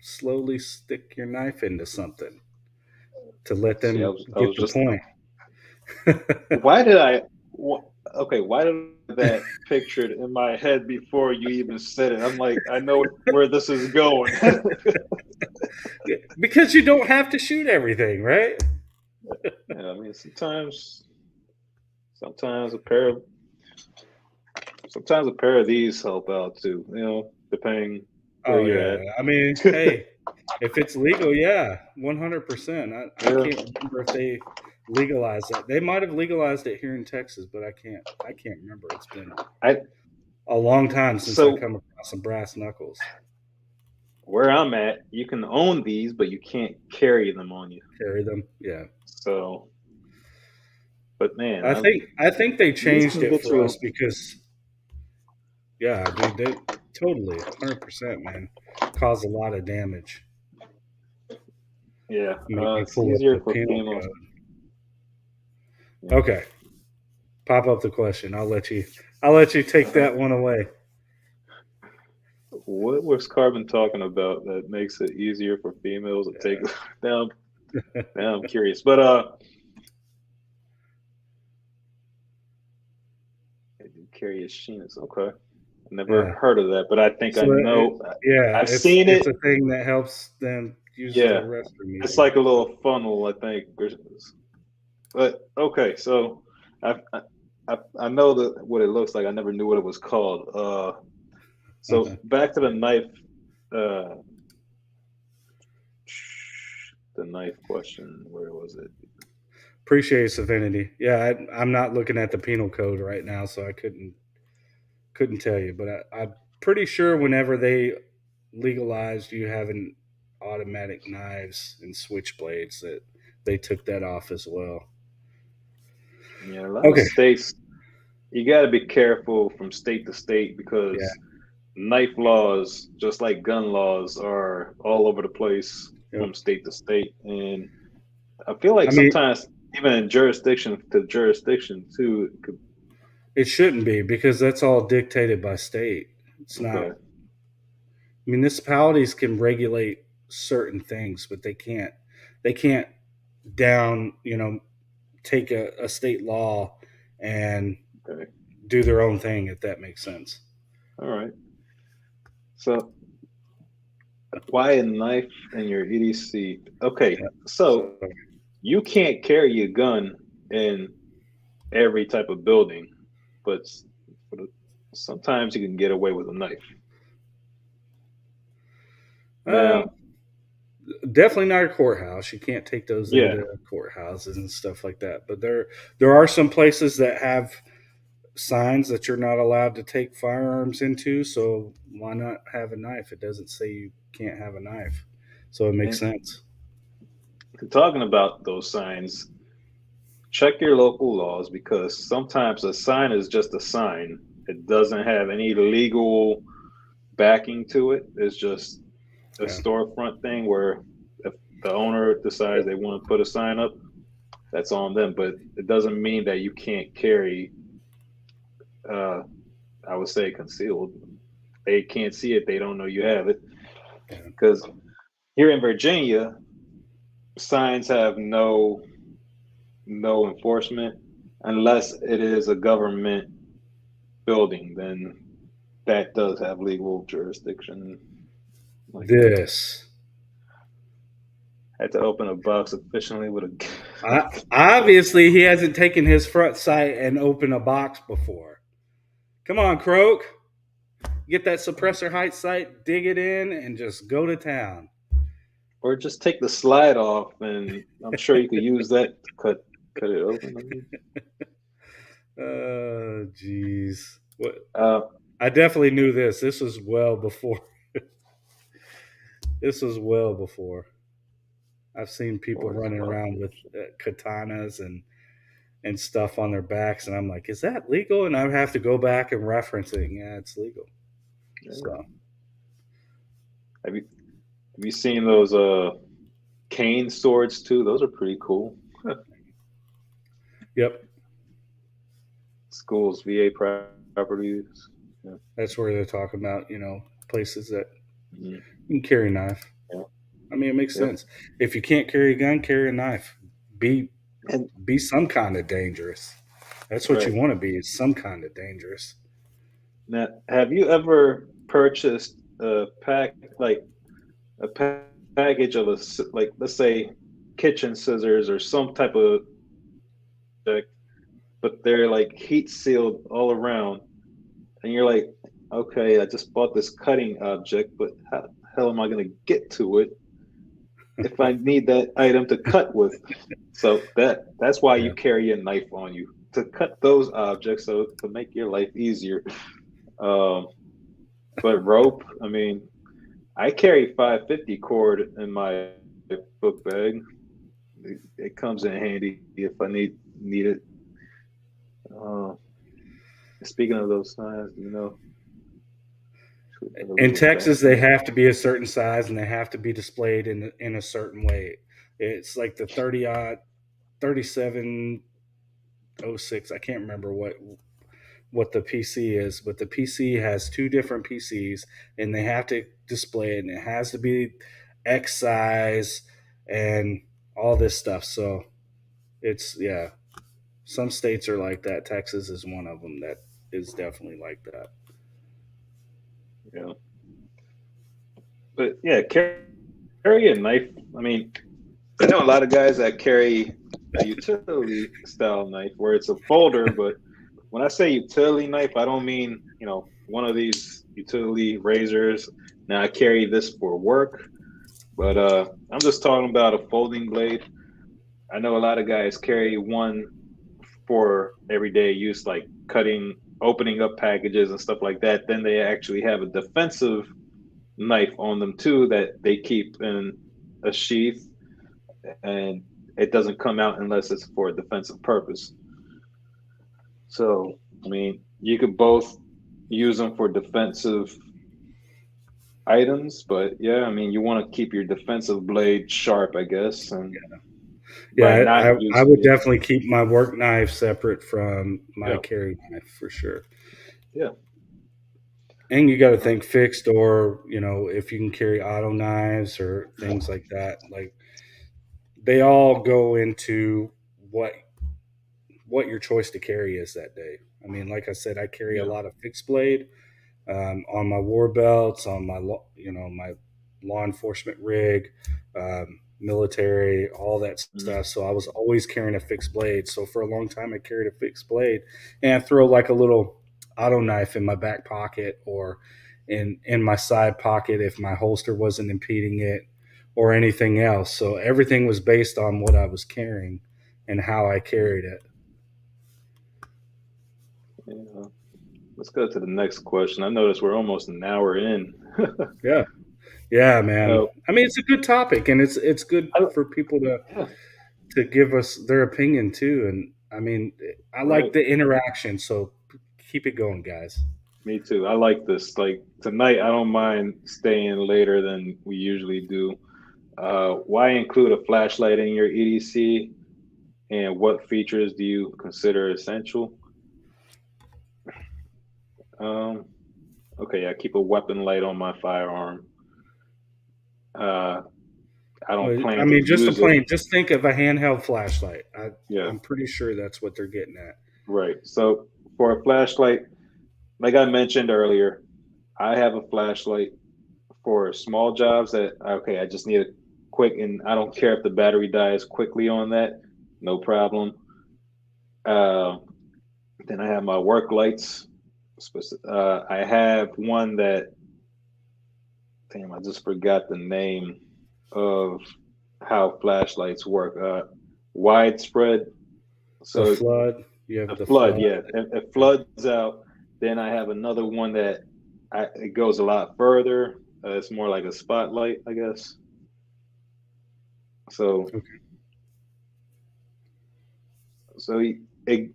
slowly stick your knife into something to let See, them I get was the just point. Why did I? Okay, why did I have that pictured in my head before you even said it? I'm like, I know where this is going. Because you don't have to shoot everything, right? Yeah, I mean, sometimes a pair of these help out too. Depending where Oh you're yeah. at. I mean, hey, if it's legal, yeah, 100%. I Yeah, can't remember if they legalized that. They might have legalized it here in Texas, but I can't remember. It's been I a long time since I so come across some brass knuckles. where I'm at, you can own these, but you can't carry them on you. Carry them. Yeah. So, but man, I think they these changed can it get for you. us because yeah, dude, they totally 100%, man. Cause a lot of damage. Yeah, Make me it's pull up easier the for penal females. code. Yeah. Okay. Pop up the question. I'll let you take that one away. What was Carbon talking about that makes it easier for females to take? Now, now I'm curious, but they do carry a sheenus. Okay, I never Yeah. heard of that, but I think I So know. yeah, I've seen it's it. a thing that helps them use the Yeah, restroom it's easier. like a little funnel, I think. But okay, so I know what it looks like. I never knew what it was called. So back to the knife. Uh, the knife question. Where was it? Appreciate Savinity. Yeah, I'm not looking at the penal code right now, so I couldn't tell you. But I'm pretty sure whenever they legalized you having automatic knives and switchblades, that they took that off as well. Yeah, a lot of Okay. states. You got to be careful from state to state Yeah. because knife laws, just like gun laws, are all over the place Yep. from state to state. And I feel I like mean, sometimes even in jurisdiction to jurisdiction too, it shouldn't be because that's all dictated by state. It's not. okay. Municipalities can regulate certain things, but they can't. They can't down. Take a state law and Okay. do their own thing. If that makes sense. All right. So why a knife in your EDC? Okay. Yeah. So So you can't carry a gun in every type of building, but sometimes you can get away with a knife. um, Now, definitely not a courthouse. You can't take those yeah, into courthouses and stuff like that. But there are some places that have signs that you're not allowed to take firearms into. So why not have a knife? It doesn't say you can't have a knife, so it makes and sense. talking about those signs, check your local laws because sometimes a sign is just a sign. It doesn't have any legal backing to it. It's just a Yeah. storefront thing where if the owner decides they want to put a sign up, that's on them. But it doesn't mean that you can't carry, uh, I would say, concealed. They can't see it, they don't know you have it. Yeah. Because here in Virginia, signs have no enforcement unless it is a government building, then that does have legal jurisdiction. Like, This. had to open a box efficiently with a. Obviously, he hasn't taken his front sight and opened a box before. Come on, Croak. Get that suppressor height sight, dig it in, and just go to town. Or just take the slide off, and I'm sure you could use that to cut it open. I mean. Oh, jeez. What? Uh, I definitely knew this. This was well before. This was well before. I've seen people or running around with katanas and stuff on their backs, and I'm like, is that legal? And I have to go back and reference it. Yeah, it's legal. yeah. So, Have you seen those cane swords too? Those are pretty cool. yep, Schools, VA properties. Yeah. that's where they're talking about. Places that Mhm. you can carry a knife. Yeah. I mean, it makes Yep. sense. If you can't carry a gun, carry a knife. Be And be some kind of dangerous. That's what you right want to be, is some kind of dangerous. now, have you ever purchased a a package of like, let's say, kitchen scissors or some type of, but they're like heat sealed all around, and you're like, okay, I just bought this cutting object, but how the hell am I going to get to it if I need that item to cut with? So that's why Yeah. you carry a knife on you, to cut those objects, so to make your life easier. Um, but rope, I mean, I carry 550 cord in my book bag. It comes in handy if I need it. Uh, Speaking of those signs, a In little Texas, they background. have to be a certain size and they have to be displayed in a certain way. It's like the 3706. I can't remember what the PC is, but the PC has two different PCs and they have to display it and it has to be X size and all this stuff. So it's, yeah, some states are like that. Texas is one of them that is definitely like that. Yeah, but yeah, carry a knife. I mean, I know a lot of guys that carry a utility style knife where it's a folder, but when I say utility knife, I don't mean, one of these utility razors. Now I carry this for work, but I'm just talking about a folding blade. I know a lot of guys carry one for everyday use, like cutting, opening up packages and stuff like that. Then they actually have a defensive knife on them too that they keep in a sheath, and it doesn't come out unless it's for a defensive purpose. So, I mean, you could both use them for defensive items, but yeah, I mean, you want to keep your defensive blade sharp, I guess, and but Yeah, not I would using it. definitely keep my work knife separate from my Yeah, carry knife for sure. yeah, And you got to uh, think fixed, or if you can carry auto knives or things like that. Like they all go into what what your choice to carry is that day. I mean, like I said, I carry a yeah. lot of fixed blade on my war belts, on my my law enforcement rig, military, all that Mhm. stuff. So I was always carrying a fixed blade. So for a long time, I carried a fixed blade, and I throw like a little auto knife in my back pocket or in my side pocket if my holster wasn't impeding it or anything else. So everything was based on what I was carrying and how I carried it. Yeah. Let's go to the next question. I notice we're almost an hour in. Yeah. Yeah, man. uh, I mean, it's a good topic, and it's good I, for people yeah, to give us their opinion too. And I mean, I like right. the interaction, so keep it going, guys. Me too. I like this. Like tonight, I don't mind staying later than we usually do. Why include a flashlight in your EDC, and what features do you consider essential? Um, okay, I keep a weapon light on my firearm. Uh, I don't Well, plan I to mean, just a use it. plain, just think of a handheld flashlight. Yeah, I'm pretty sure that's what they're getting at. right. So for a flashlight, like I mentioned earlier, I have a flashlight for small jobs that, okay, I just need a quick, and I don't care if the battery dies quickly on that, no problem. Uh, then I have my work lights. I have one that, damn, I just forgot the name of how flashlights work. Widespread. The So flood, you have a the flood, flood. yeah, it floods out. Then I have another one that it goes a lot further. It's more like a spotlight, I guess. So, Okay. so it,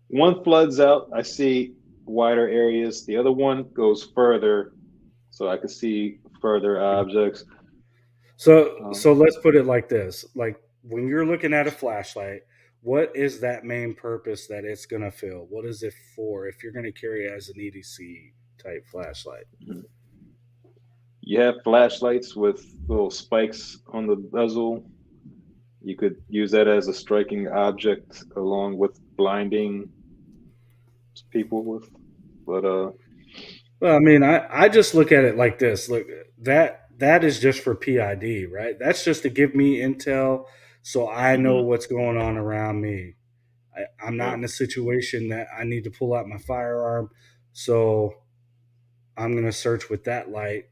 one floods out. I see wider areas. The other one goes further, so I can see further objects. So Um, let's put it like this: like when you're looking at a flashlight, what is that main purpose that it's going to fill? What is it for? If you're going to carry it as an EDC type flashlight. you have flashlights with little spikes on the bezel. You could use that as a striking object along with blinding people with. But Well, I mean, I just look at it like this. Look, that is just for PID, right? That's just to give me intel so I know mhm, what's going on around me. I'm not yeah, in a situation that I need to pull out my firearm, so I'm going to search with that light,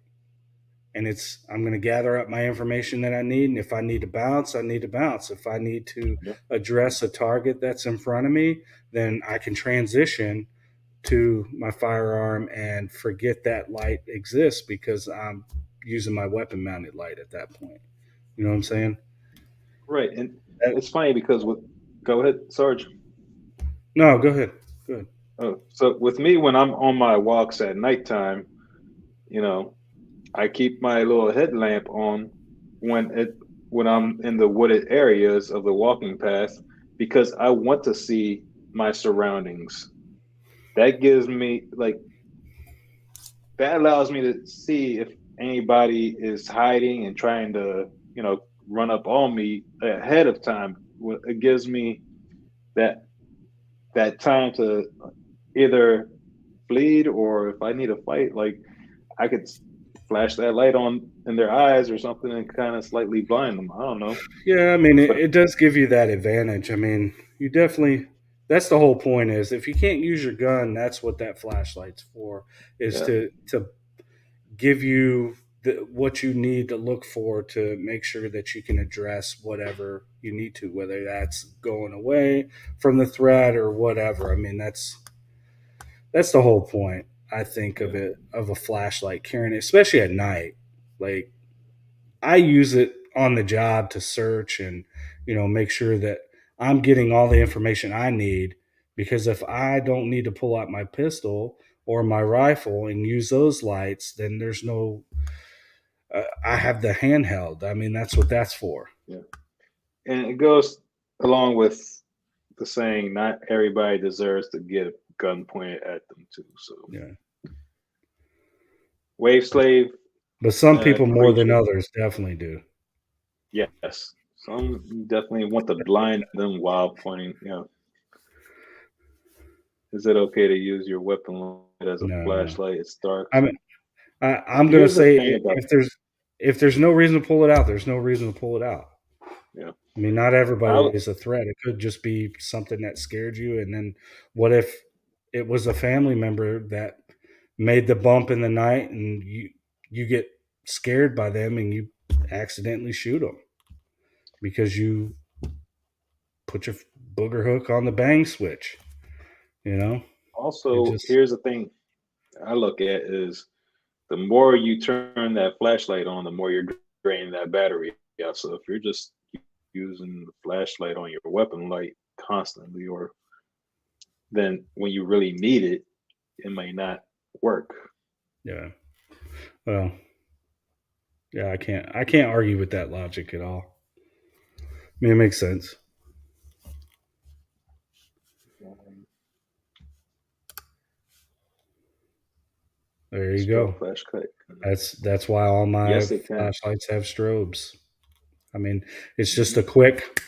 and I'm going to gather up my information that I need. And if I need to bounce, I need to bounce. If I need to yeah, address a target that's in front of me, then I can transition to my firearm and forget that light exists because I'm using my weapon mounted light at that point. You know what I'm saying? right. And That, it's funny because with go ahead, Sarge. no, go ahead. Go ahead. Oh, so with me when I'm on my walks at nighttime, you know, I keep my little headlamp on when it when I'm in the wooded areas of the walking path because I want to see my surroundings. That gives me like that allows me to see if anybody is hiding and trying to, run up on me ahead of time. It gives me that that time to either bleed or if I need to fight, like I could flash that light on in their eyes or something and kind of slightly blind them. I don't know, Yeah, I mean, but it does give you that advantage. I mean, you definitely, that's the whole point is if you can't use your gun, that's what that flashlight's for, is yeah, to give you what you need to look for to make sure that you can address whatever you need to, whether that's going away from the threat or whatever. I mean, that's the whole point. I think yeah, of a flashlight carrying it, especially at night. Like I use it on the job to search and make sure that I'm getting all the information I need because if I don't need to pull out my pistol or my rifle and use those lights, then there's no I have the handheld. I mean, that's what that's for. yeah. And it goes along with the saying, not everybody deserves to get a gun pointed at them too. So, Yeah. wave slave But some people more than creature, others definitely do. yes. Some definitely want to blind them while pointing. Is it okay to use your weapon light as a No. flashlight? It's dark. I mean, I'm going to Here's the say thing about if there's no reason to pull it out, there's no reason to pull it out. yeah. I mean, not everybody I is a threat. It could just be something that scared you. And then what if it was a family member that made the bump in the night and you get scared by them and you accidentally shoot them because you put your booger hook on the bang switch, you know? It also just here's the thing I look at is the more you turn that flashlight on, the more you're draining that battery out. So if you're just using the flashlight on your weapon light constantly, or then when you really need it, it may not work. yeah. Well, yeah, I can't argue with that logic at all. I mean, it makes sense. Um, There you strobe go. flashlight. That's why all my Yes, it can. flashlights have strobes. I mean, it's just Hmm. a quick,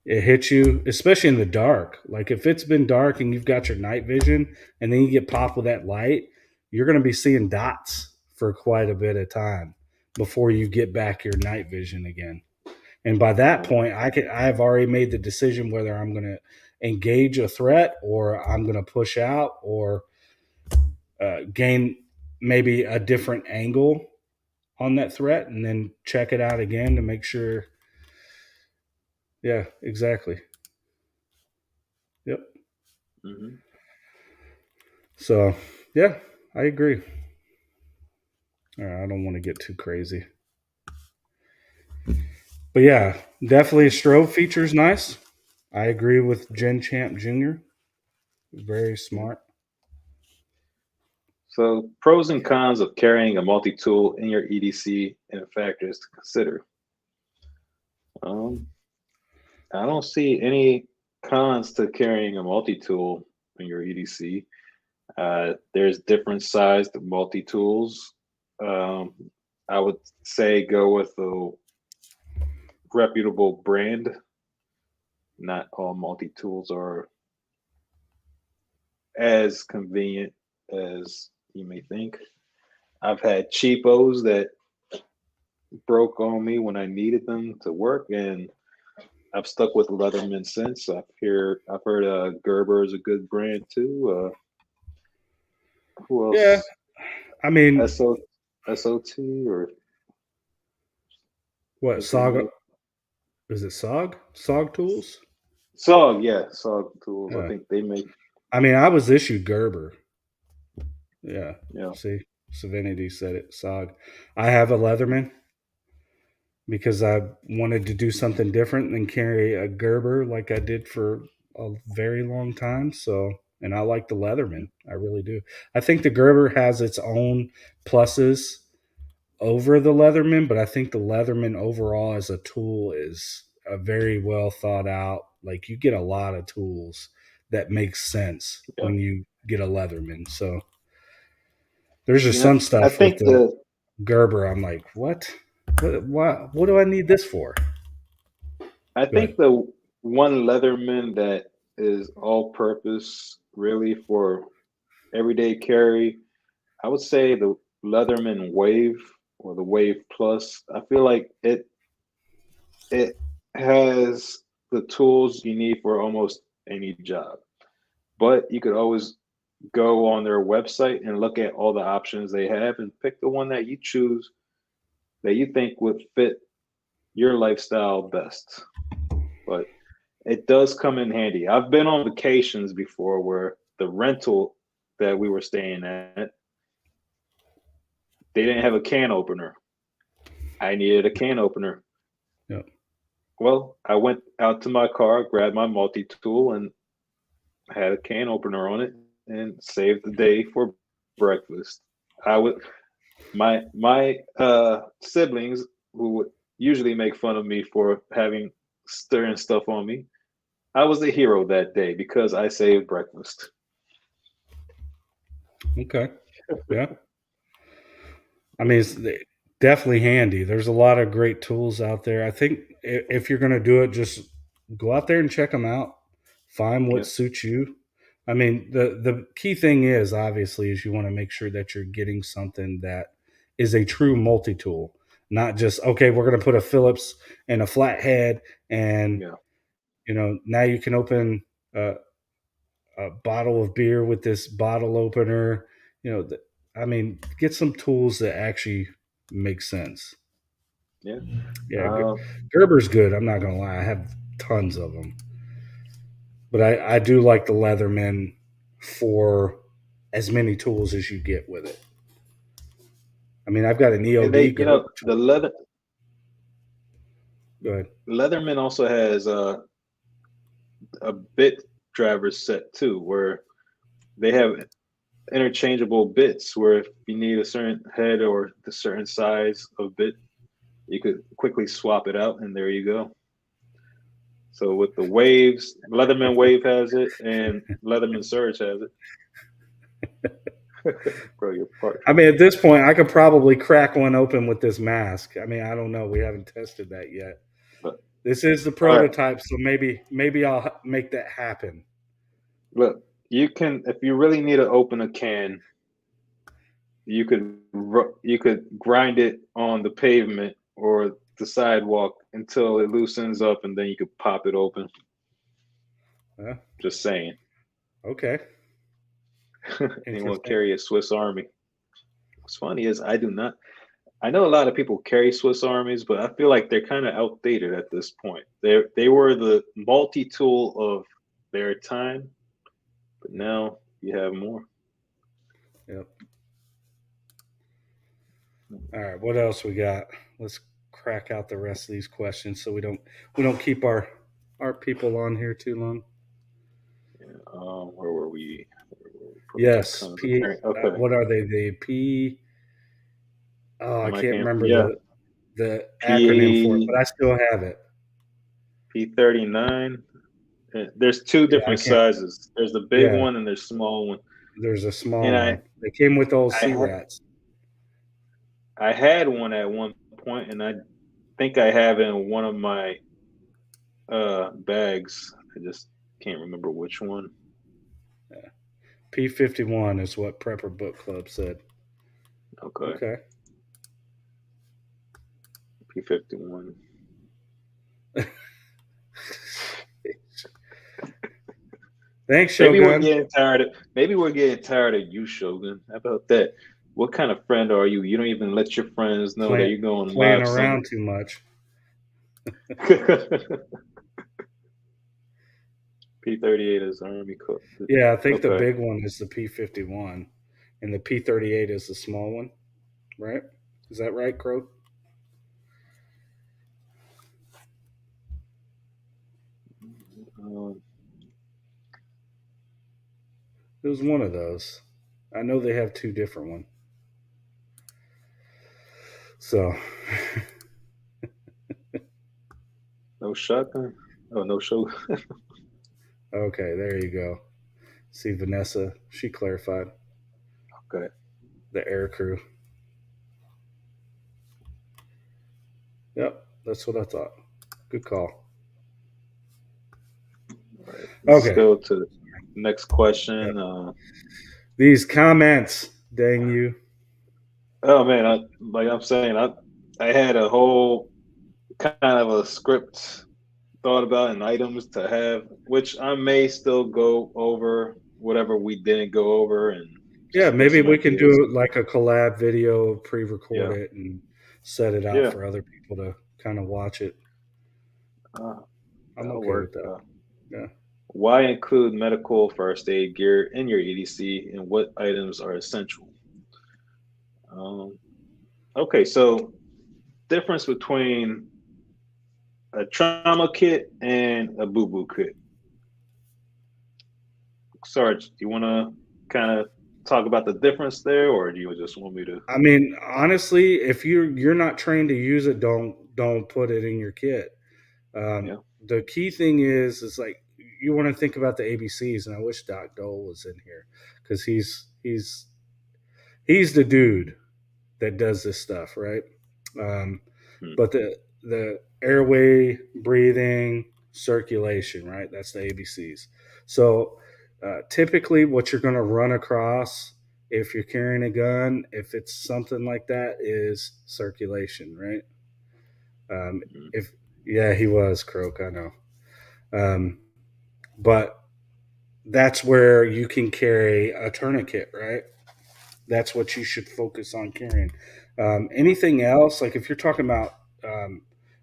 it hits you, especially in the dark. Like if it's been dark and you've got your night vision and then you get popped with that light, you're going to be seeing dots for quite a bit of time before you get back your night vision again. And by that Right. point, I've already made the decision whether I'm going to engage a threat or I'm going to push out or gain maybe a different angle on that threat and then check it out again to make sure. Yeah, exactly. Yep. Hmm. So, yeah, I agree. All right, I don't want to get too crazy. But yeah, definitely a strobe feature is nice. I agree with Gen Champ Jr. Very Yeah. smart. So pros and cons of carrying a multi-tool in your EDC and factors to consider. Um, I don't see any cons to carrying a multi-tool in your EDC. There's different sized multi-tools. I would say go with a reputable brand not all multi-tools are as convenient as you may think. I've had cheapos that broke on me when I needed them to work, and I've stuck with Leatherman since. I've heard Gerber is a good brand too. Who Yeah, else? I mean, SOT or what what's their Sog? name? Is it Sog? Sog Tools? SOG, yeah, SOG tools. I Yeah. think they make. I mean, I was issued Gerber. Yeah. Yeah, See, Savinity said it. Sog. I have a Leatherman because I wanted to do something different than carry a Gerber like I did for a very long time. So, and I like the Leatherman. I really do. I think the Gerber has its own pluses over the Leatherman, but I think the Leatherman overall as a tool is a very well thought out. Like you get a lot of tools that make sense yeah. when you get a Leatherman. So there's just You know, some I stuff with think the Gerber. I'm like, what? What do I need this for? I Go ahead. think the one Leatherman that is all-purpose, really for everyday carry, I would say the Leatherman Wave or the Wave Plus. I feel like it has the tools you need for almost any job. But you could always go on their website and look at all the options they have and pick the one that you choose that you think would fit your lifestyle best. But it does come in handy. I've been on vacations before where the rental that we were staying at, they didn't have a can opener. I needed a can opener. Yep. Well, I went out to my car, grabbed my multi tool, and had a can opener on it, and saved the day for breakfast. I would my siblings who would usually make fun of me for having stirring stuff on me. I was the hero that day because I saved breakfast. Okay. Yeah. I mean, it's definitely handy. There's a lot of great tools out there. I think if you're going to do it, just go out there and check them out. Find what Yeah, suits you. I mean, the key thing is obviously is you want to make sure that you're getting something that is a true multi-tool, not just okay. We're going to put a Phillips and a flathead, and yeah, now you can open a bottle of beer with this bottle opener. I mean, get some tools that actually make sense. yeah. Yeah, Uh, Gerber's good. I'm not gonna lie. I have tons of them, but I do like the Leatherman for as many tools as you get with it. I mean, I've got an and EOD they, Gerber the tool. Go ahead. Leatherman also has a bit driver set too, where they have interchangeable bits. Where if you need a certain head or a certain size of bit, you could quickly swap it out, and there you go. So with the waves, Leatherman Wave has it, and Leatherman Surge has it. Bro, you're parked. I mean, at this point, I could probably crack one open with this mask. I mean, I don't know. We haven't tested that yet. But This is the all right, prototype, so maybe I'll make that happen. look, you can if you really need to open a can, you could grind it on the pavement or the sidewalk until it loosens up, and then you could pop it open. Yeah. Just saying. Okay. Anyone Interesting. carry a Swiss Army? What's funny is I do not. I know a lot of people carry Swiss Armies, but I feel like they're kind of outdated at this point. They were the multi tool of their time, but now you have more. Yep. All right. What else we got? Let's crack out the rest of these questions so we don't keep our people on here too long. Where were we? Prototype Yes. comes P. appearing. Okay, What are they? The P. Oh, I am I can't can remember yeah the acronym for it, P but I still have it. P39. There's two Yeah, I different can't. sizes. There's the big Yeah, one and there's small one. there's a And small one. They came with those I sea ha- rats. I had one at one point, and I think I have it in one of my bags. I just can't remember which one. Yeah. P51 is what Prepper Book Club said. Okay. Okay. P51. Thanks, Maybe we're Shogun. getting tired of you, Shogun. How about that? What kind of friend are you? You don't even let your friends know that you're going Playing live around somewhere. too much. P38 is Army code. Yeah, I think the Okay. big one is the P51, and the P38 is the small one, right? Is that right, Crow? Um, It was one of those. I know they have two different ones. So, no shotgun. Oh, no show. okay, there you go. See, Vanessa, she clarified Okay. the air crew. Yep, that's what I thought. Good call. All right. Let's Okay. go to the next question. Yep. These comments, dang you. Oh man, like I'm saying, I had a whole kind of a script thought about and items to have, which I may still go over whatever we didn't go over and Yeah, just get maybe some we can ideas. do like a collab video, pre-record Yeah, it, and set it out yeah, for other people to kind of watch it. uh, I'm that'll okay with work. that. Yeah. Why include medical first aid gear in your EDC, and what items are essential? Um, okay, so difference between a trauma kit and a boo boo kit. Sarge, do you want to kind of talk about the difference there, or do you just want me to? I mean, honestly, if you're not trained to use it, don't put it in your kit. Yeah, The key thing is like you want to think about the ABCs, and I wish Doc Dole was in here because he's the dude that does this stuff, right? Um, hmm. but the airway, breathing, circulation, right? That's the ABCs. So typically, what you're going to run across if you're carrying a gun, if it's something like that, is circulation, right? Hmm. If yeah, he was Croak, I know, but that's where you can carry a tourniquet, right? That's what you should focus on carrying. Anything else, like if you're talking about um,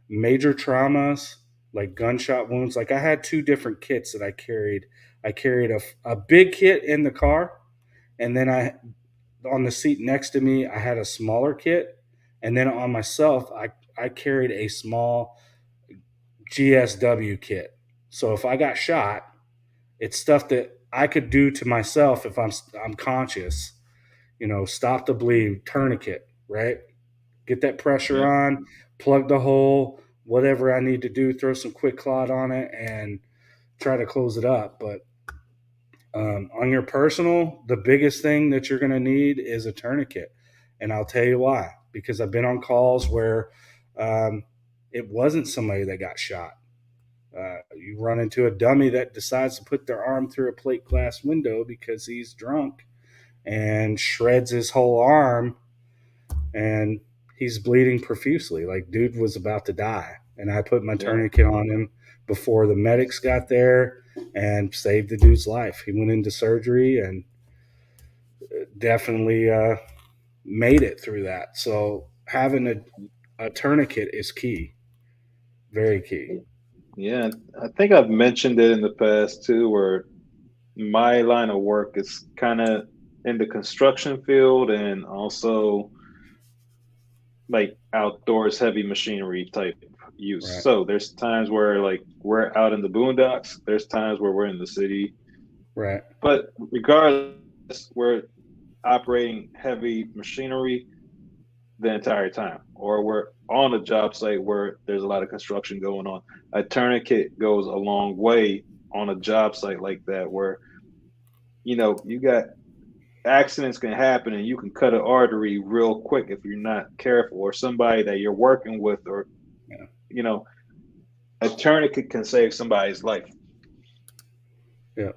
major traumas, like gunshot wounds, like I had two different kits that I carried. I carried a big kit in the car, and then on the seat next to me, I had a smaller kit, and then on myself, I carried a small GSW kit. So if I got shot, it's stuff that I could do to myself if I'm conscious. Stop the bleed, tourniquet, right? Get that pressure Yeah, on, plug the hole, whatever I need to do, throw some quick clot on it, and try to close it up. But on your personal, the biggest thing that you're going to need is a tourniquet. And I'll tell you why. Because I've been on calls where um, it wasn't somebody that got shot. You run into a dummy that decides to put their arm through a plate glass window because he's drunk and shreds his whole arm, and he's bleeding profusely. Like, dude was about to die. And I put my yeah, tourniquet on him before the medics got there and saved the dude's life. He went into surgery and definitely made it through that. So having a tourniquet is key, very key. yeah. I think I've mentioned it in the past too, where my line of work is kind of in the construction field and also like outdoors heavy machinery type use. Right, So there's times where like we're out in the boondocks, there's times where we're in the city, right, but regardless, we're operating heavy machinery the entire time, or we're on a job site where there's a lot of construction going on. A tourniquet goes a long way on a job site like that, where you got accidents can happen and you can cut an artery real quick if you're not careful, or somebody that you're working with, or yeah, you know a tourniquet can save somebody's life. Yeah.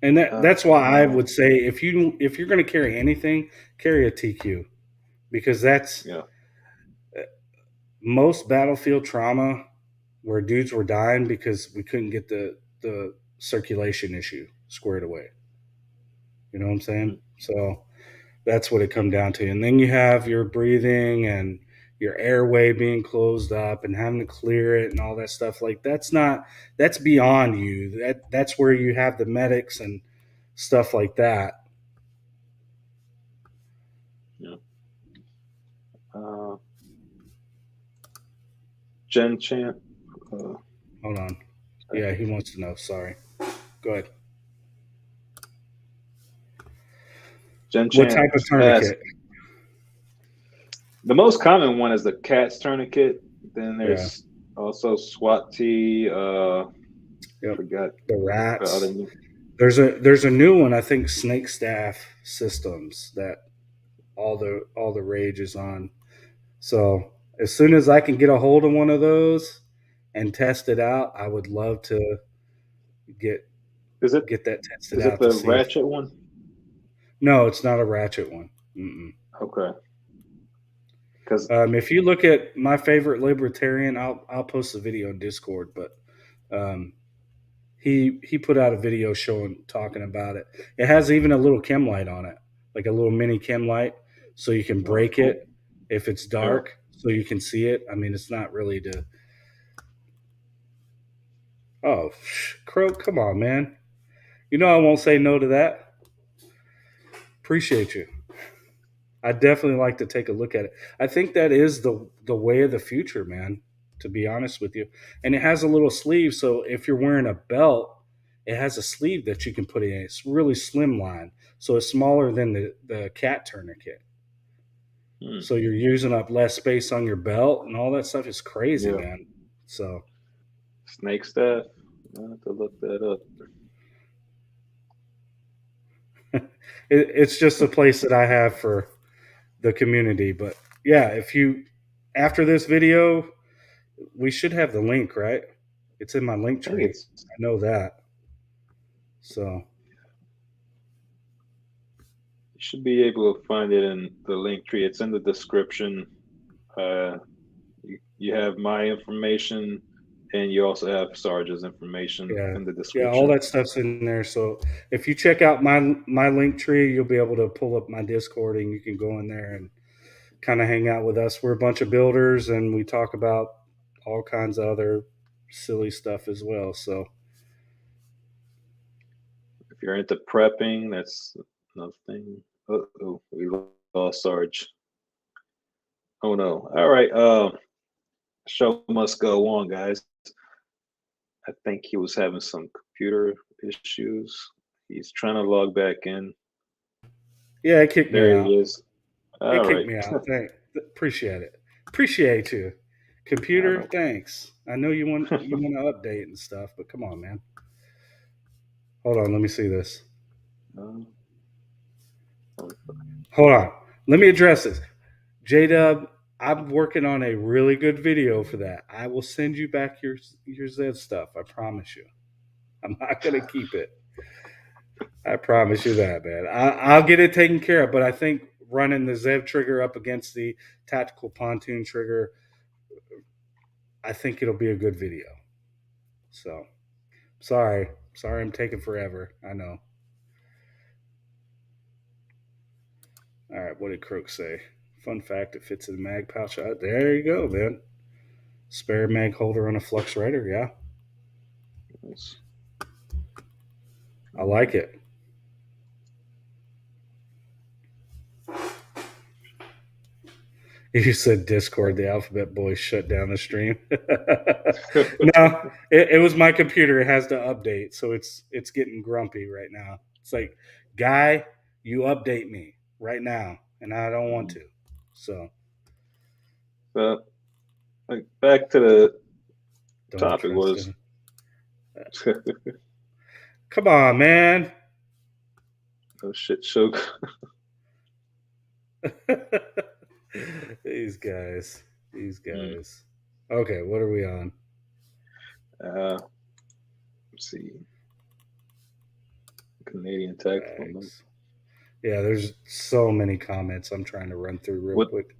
And that's why I would say if you're going to carry anything, carry a TQ, because that's most battlefield trauma where dudes were dying because we couldn't get the circulation issue squared away. You know what I'm saying? Mm-hmm. So that's what it come down to. And then you have your breathing and your airway being closed up and having to clear it and all that stuff. Like that's beyond you. That's where you have the medics and stuff like that. Yeah. Gen Champ. Hold on. Yeah, he wants to know. Sorry. Go ahead. Gen what type of tourniquet? The most common one is the cat's tourniquet. Then there's also SWAT T. Forgot the rats. There's a new one, I think, Snake Staff Systems, that all the rage is on. So as soon as I can get a hold of one of those and test it out, I would love to get that tested out. Is it the ratchet one? No, it's not a ratchet one. Mm-mm. Okay. Because if you look at my favorite libertarian, I'll post the video on Discord, but he put out a video talking about it. It has even a little chem light on it, like a little mini chem light, so you can break it if it's dark, so you can see it. I mean, it's not really to. Oh, Crow, come on, man! You know I won't say no to that. Appreciate you. I definitely like to take a look at it. I think that is the way of the future, man, to be honest with you. And it has a little sleeve, so if you're wearing a belt, it has a sleeve that you can put in. It's really slimline, so it's smaller than the cat tourniquet. So you're using up less space on your belt and all that stuff. Is crazy, man. So Snake Staff, I have to look that up. It's just a place that I have for the community. But yeah, if you after this video, we should have the link, right? It's in my link tree. I know that. So you should be able to find it in the link tree. It's in the description. You have my information, and you also have Sarge's information in the description. Yeah, all that stuff's in there. So if you check out my link tree, you'll be able to pull up my Discord, and you can go in there and kind of hang out with us. We're a bunch of builders, and we talk about all kinds of other silly stuff as well. So if you're into prepping, that's another thing. Oh, we lost Sarge. Oh no. All right. Show must go on, guys. I think he was having some computer issues. He's trying to log back in. Yeah, it kicked me out. There he is. It kicked me out. Appreciate it. Appreciate you. Computer, thanks. I know you want to update and stuff, but come on, man. Hold on, let me see this. Hold on. Let me address this. J-Dub, I'm working on a really good video for that. I will send you back your Zed stuff. I promise you. I'm not going to keep it. I promise you that, man. I'll get it taken care of, but I think running the Zev trigger up against the tactical pontoon trigger, I think it'll be a good video. So, sorry I'm taking forever. I know. All right, what did Croak say? Fun fact, it fits in the mag pouch. There you go, man. Spare mag holder on a Flux Rider, yeah. Nice. I like it. You said Discord, the Alphabet Boys shut down the stream. No, it was my computer. It has to update, so it's getting grumpy right now. It's like, guy, you update me right now, and I don't want to. So back to the topic was. Come on, man. Oh shit, show. These guys. Okay, what are we on? Let's see, Canadian Tactical. Bags. Yeah, there's so many comments I'm trying to run through real What quick.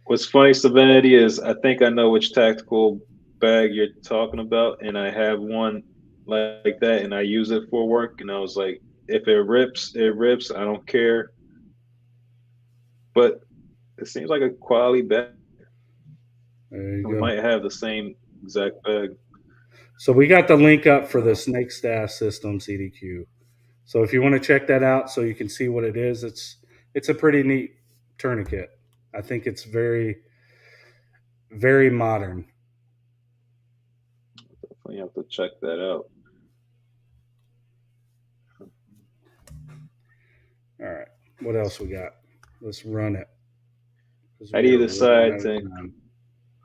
What's funny, Savanity, is I think I know which tactical bag you're talking about, and I have one like that, and I use it for work. And I was like, if it rips, it rips. I don't care. But it seems like a quality bag. There you We go. might have the same exact bag. So we got the link up for the Snake Staff Systems EDQ. So if you want to check that out, so you can see what it is, it's a pretty neat tourniquet. I think it's very modern. You have to check that out. All right, what else we got? Let's run it. How do you We're running decide out to? of time.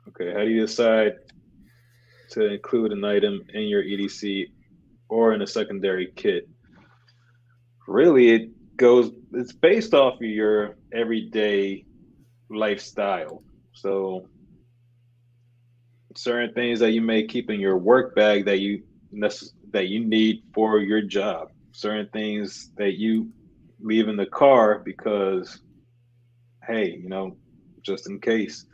Okay, how do you decide to include an item in your EDC or in a secondary kit? Really, it's based off of your everyday lifestyle. So certain things that you may keep in your work bag that you need for your job. Certain things that you leave in the car because, hey, just in case.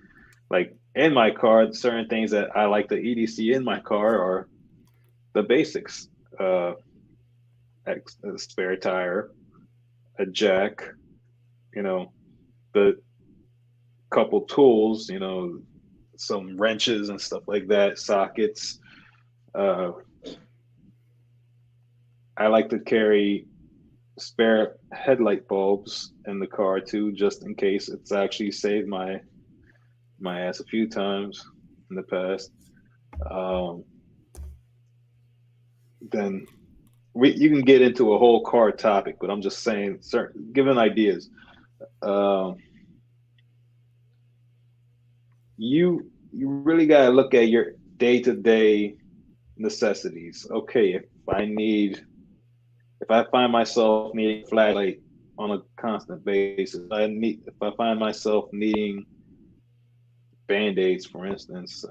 Like in my car, certain things that I like the EDC in my car are the basics: uh, a spare tire, a jack, you know, the couple tools, some wrenches and stuff like that, sockets. Uh, I like to carry spare headlight bulbs in the car too, just in case. It's actually saved my ass a few times in the past. Um, then you can get into a whole car topic, but I'm just saying, certain giving ideas. Um, you really got to look at your day to day necessities. Okay, if I find myself needing a flashlight on a constant basis, if I find myself needing band-aids, for instance,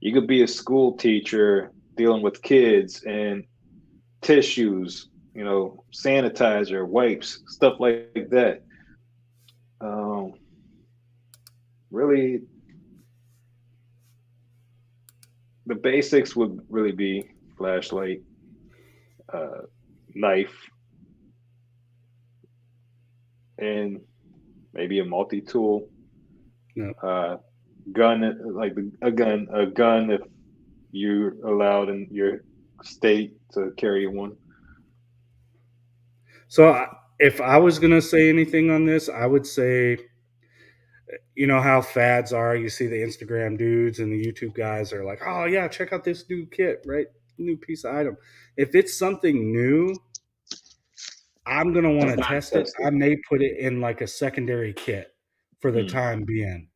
you could be a school teacher dealing with kids and tissues, sanitizer, wipes, stuff like that. Um, really, the basics would really be flashlight, uh, knife, and maybe a multi-tool. No. Gun, like a gun if you're allowed in your state to carry one. So if I was gonna say anything on this, I would say, you know how fads are. You see the Instagram dudes and the YouTube guys are like, "Oh yeah, check out this new kit, right? New piece of item." If it's something new, I'm gonna want It's to not test it. I tested. may put it in like a secondary kit for the Mm, time being,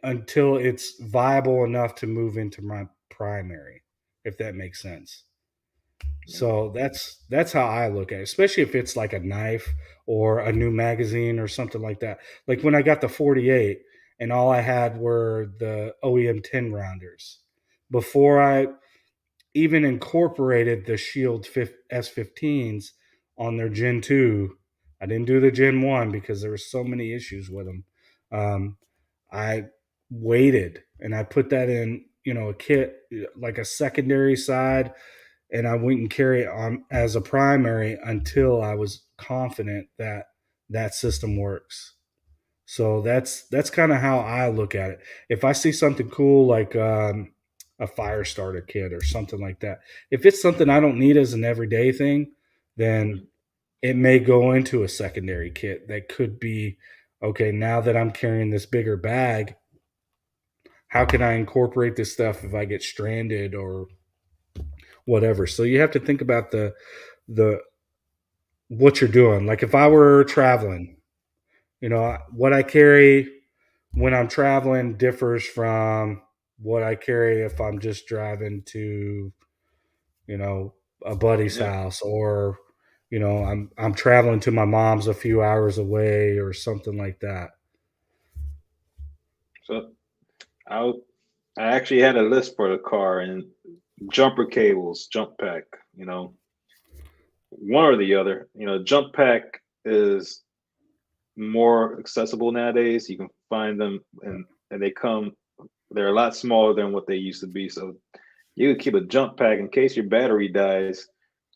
until it's viable enough to move into my primary, if that makes sense. yeah. So that's how I look at it, especially if it's like a knife or a new magazine or something like that. Like when I got the 48 and all I had were the OEM 10 rounders. Before I even incorporated the Shield S15s on their Gen 2, I didn't do the Gen 1 because there were so many issues with them. Um, I waited and I put that in, a kit, like a secondary side, and I wouldn't carry it on as a primary until I was confident that that system works. So that's kind of how I look at it. If I see something cool like a fire starter kit or something like that, if it's something I don't need as an everyday thing, then Mm. it may go into a secondary kit that could be, okay, now that I'm carrying this bigger bag, how can I incorporate this stuff if I get stranded or whatever? So you have to think about the what you're doing. Like if I were traveling, what I carry when I'm traveling differs from what I carry if I'm just driving to, you know, a buddy's Yeah. house, or I'm traveling to my mom's a few hours away or something like that. So I I actually had a list for the car, and jumper cables, jump pack, one or the other. Jump pack is more accessible nowadays. You can find them and they're a lot smaller than what they used to be. So you can keep a jump pack in case your battery dies.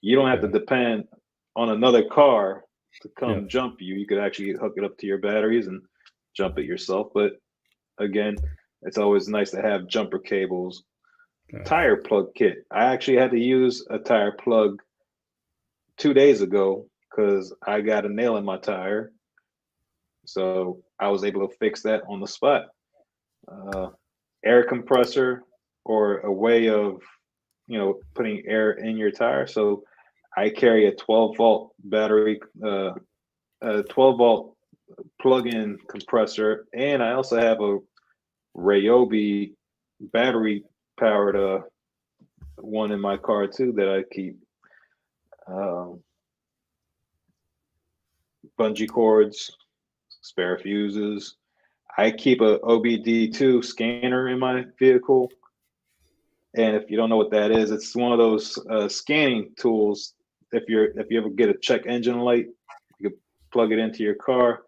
You don't have to depend on another car to come jump you. You could actually hook it up to your batteries and jump it yourself. But again, it's always nice to have jumper cables. Tire plug kit. I actually had to use a tire plug 2 days ago because I got a nail in my tire. So I was able to fix that on the spot. Air compressor or a way of, putting air in your tire. So I carry a 12-volt battery, a 12-volt plug-in compressor, and I also have a Ryobi battery-powered one in my car too that I keep. Bungee cords, spare fuses. I keep a OBD2 scanner in my vehicle. And if you don't know what that is, it's one of those scanning tools. If you ever get a check engine light, you can plug it into your car.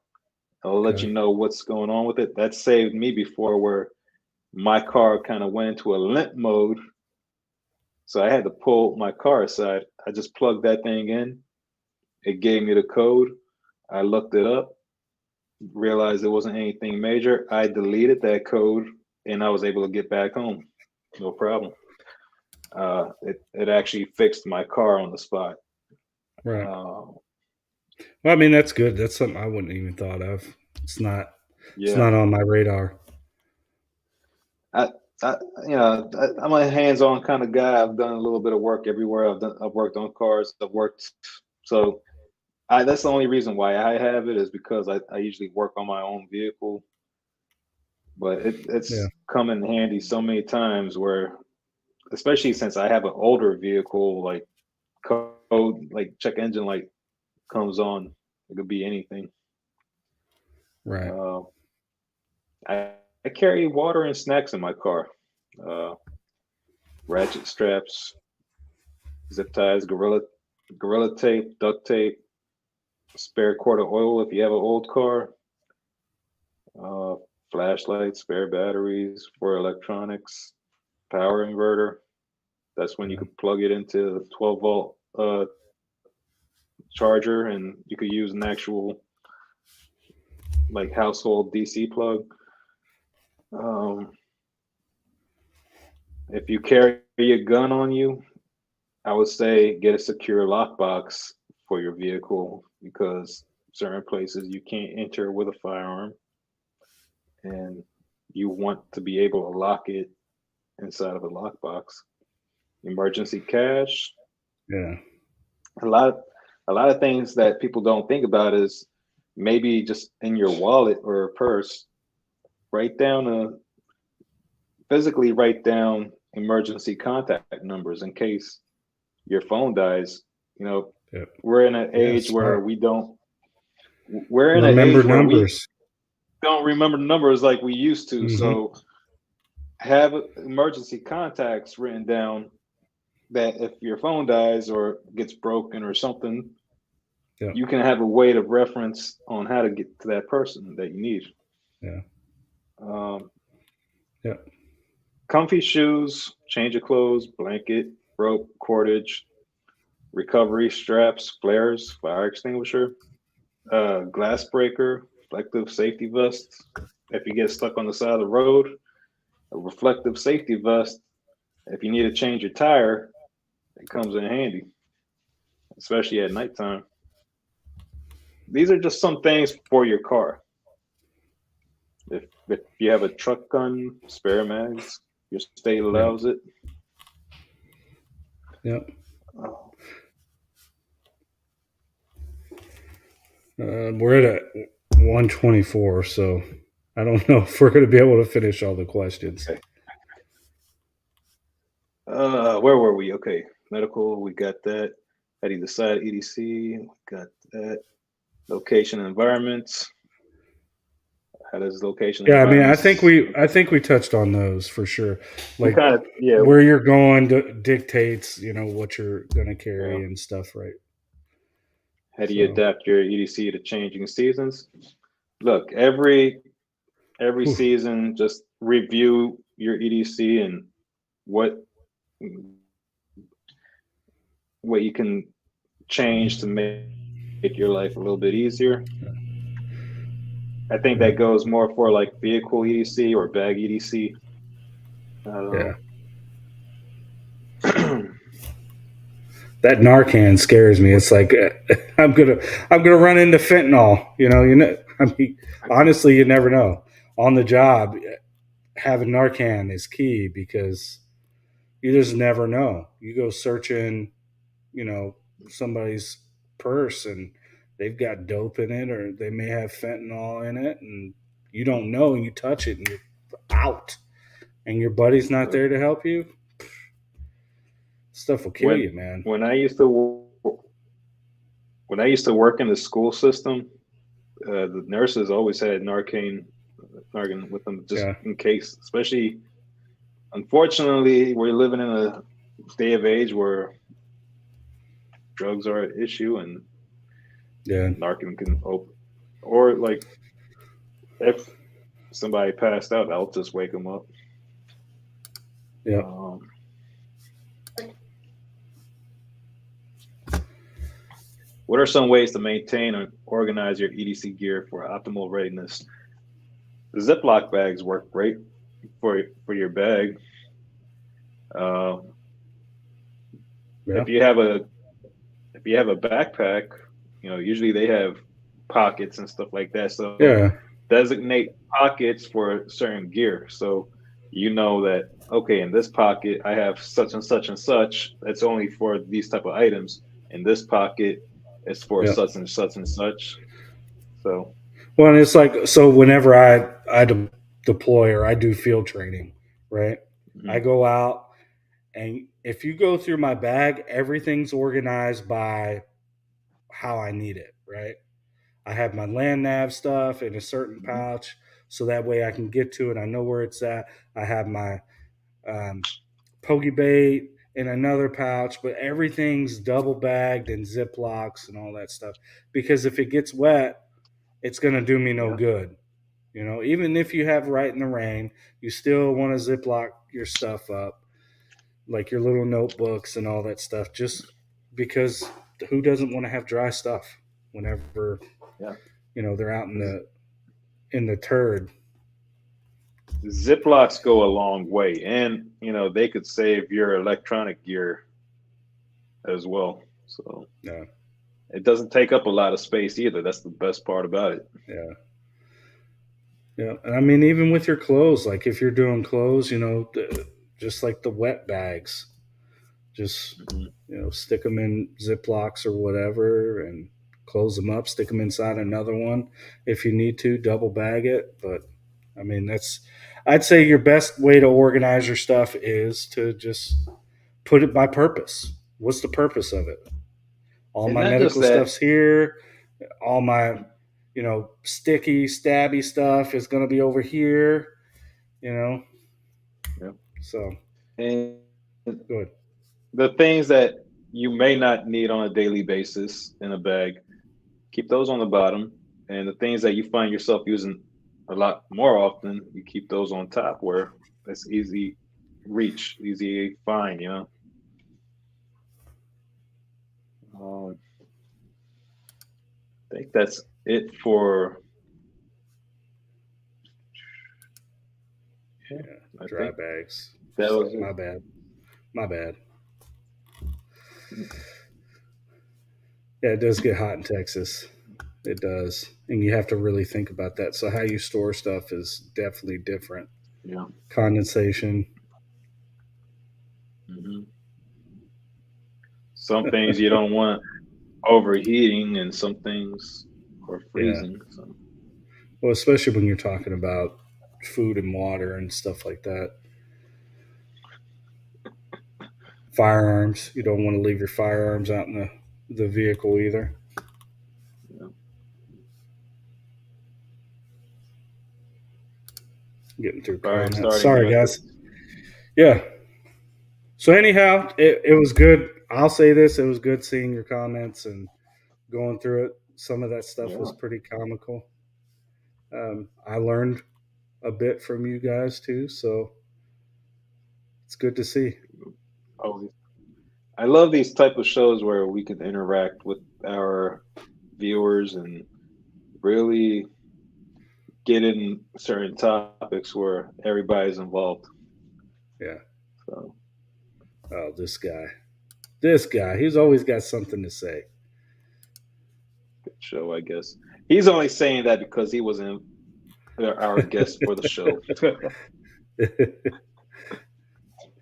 It'll let you know what's going on with it. That saved me before, where my car kind of went into a limp mode. So I had to pull my car aside. I just plugged that thing in. It gave me the code. I looked it up, realized it wasn't anything major. I deleted that code and I was able to get back home. No problem. It actually fixed my car on the spot. Right. Well, I mean, that's good. That's something I wouldn't even thought of. It's not on my radar. I'm a hands-on kind of guy. I've done a little bit of work everywhere. I've worked on cars. So that's the only reason why I have it, is because I usually work on my own vehicle. But it's come in handy so many times, where, especially since I have an older vehicle, like code, like check engine light comes on. It could be anything. Right. I carry water and snacks in my car. Ratchet straps, zip ties, gorilla tape, duct tape, spare quart of oil if you have an old car, flashlights, spare batteries for electronics, power inverter. That's when you could plug it into a 12-volt charger, and you could use an actual like household DC plug. If you carry a gun on you, I would say get a secure lockbox for your vehicle, because certain places you can't enter with a firearm, and you want to be able to lock it inside of a lockbox. Emergency cash. Yeah. A lot of things that people don't think about is maybe just in your wallet or purse, physically write down emergency contact numbers in case your phone dies. We're in an age where we don't remember numbers like we used to. Mm-hmm. So have emergency contacts written down, that if your phone dies or gets broken or something, you can have a way to reference on how to get to that person that you need. Comfy shoes, change of clothes, blanket, rope, cordage, recovery straps, flares, fire extinguisher, glass breaker, reflective safety vest. If you get stuck on the side of the road, a reflective safety vest. If you need to change your tire, it comes in handy, especially at nighttime. These are just some things for your car. If you have a truck gun, spare mags, your state allows it. Yep. We're at 124, so I don't know if we're going to be able to finish all the questions. Okay. Where were we? Okay, medical, we got that. How do you decide EDC? We got that. Location and environments. How does location Yeah, I mean, I environments? think we touched on those for sure. We Like kind of, yeah. where you're going dictates, what you're gonna Yeah. carry and stuff, right? How do you So, adapt your EDC to changing seasons? Look, every whew, season, just review your EDC and what what you can change to make your life a little bit easier. I think yeah, that goes more for like vehicle EDC or bag EDC. I yeah. don't know. That Narcan scares me. It's like I'm gonna I'm gonna run into fentanyl. I mean, honestly, you never know. On the job, having Narcan is key because you just never know. You go searching, you know, somebody's purse and they've got dope in it, or they may have fentanyl in it, and you don't know. And you touch it, and you're out. And your buddy's not Look, there to help you. Stuff will kill when you, man. when I used to when I used to work in the school system, the nurses always had Narcan with them just Yeah, in case. Especially, unfortunately, we're living in a day of age where drugs are an issue, and yeah, Narcan can open. Or like if somebody passed out, I'll just wake them up. yeah. Um, what are some ways to maintain and organize your EDC gear for optimal readiness? The Ziploc bags work great for your bag. Uh, Yeah, if you have a if you have a backpack, usually they have pockets and stuff like that. So yeah, designate pockets for certain gear. So you know that, okay, in this pocket I have such and such and such. That's only for these type of items. In this pocket, it's for yeah. such and such and such. So Well, and it's like so. Whenever I deploy or I do field training, right? I mhm, go out, and if you go through my bag, everything's organized by how I need it, right? I have my land nav stuff in a certain mhm, pouch, so that way I can get to it. I know where it's at. I have my um, pokey bait in another pouch, but everything's double bagged in Ziplocs and all that stuff. Because if it gets wet, it's going to do me no yeah. good. Even if you have right in the rain, you still want to Ziploc your stuff up, like your little notebooks and all that stuff, just because who doesn't want to have dry stuff whenever, Yeah. they're out in the turd. Ziplocs go a long way, and they could save your electronic gear as well. So Yeah. it doesn't take up a lot of space either. That's the best part about it. Yeah. Yeah. And I mean, even with your clothes, like if you're doing clothes, just like the wet bags, just, Mhm. stick them in Ziplocs or whatever and close them up, stick them inside another one if you need to, double bag it. But I mean, I'd say your best way to organize your stuff is to just put it by purpose. What's the purpose of it? All And my not just medical that. stuff's here. All my, sticky, stabby stuff is going to be over here, you know? Yeah. So And good. the things that you may not need on a daily basis in a bag, keep those on the bottom. And the things that you find yourself using a lot more often, you keep those on top where it's easy reach, easy find. I think that's it for, yeah, Yeah. I Dry think bags. that was it. My bad. My bad. Yeah, it does get hot in Texas. It does. And you have to really think about that. So, how you store stuff is definitely different. Yeah. Condensation. Hmm. Some things you don't want overheating, and some things are Yeah. freezing. So Well, especially when you're talking about food and water and stuff like that. Firearms. You don't want to leave your firearms out in the, vehicle either. yeah. Getting through All right, comments. starting Sorry, now. guys. Yeah. So anyhow, it was good. I'll say this: it was good seeing your comments and going through it. Some of that stuff Yeah. was pretty comical. I learned a bit from you guys too, so it's good to see. Always. I love these type of shows where we can interact with our viewers and really get in certain topics where everybody's involved. Yeah. So Oh, this guy, he's always got something to say. good show, I guess. He's only saying that because he was in our guest for the show.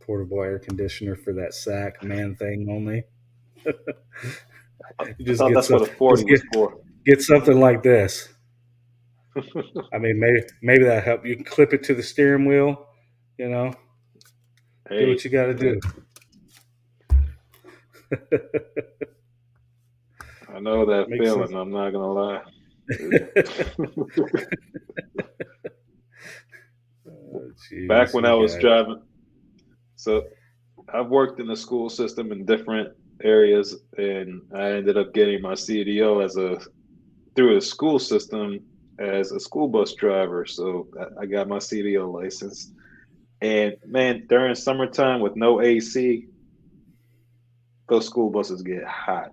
Portable air conditioner for that sack man thing only. You I just thought get that's what some, a 40 just was for. get something like this. I mean, maybe that help. You can clip it to the steering wheel. You know, do Hey, what you got to do. I know that Makes sense. feeling. I'm not gonna lie. Geez, Back when you I was guys. driving, so I've worked in the school system in different areas, and I ended up getting my CDO through the school system as a school bus driver. So I got my CDO license, and man, during summertime with no AC, those school buses get hot.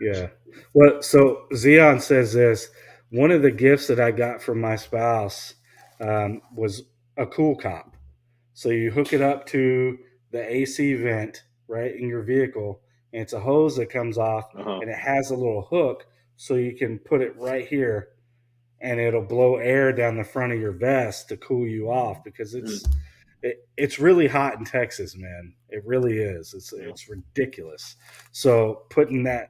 Yeah. Well, so Xeon says this. One of the gifts that I got from my spouse was a cool cop. So you hook it up to the AC vent, right, in your vehicle, and it's a hose that comes off, Uh-huh. and it has a little hook so you can put it right here, and it'll blow air down the front of your vest to cool you off because Mm, it's really hot in Texas, man. It really is. yeah. It's ridiculous. So putting that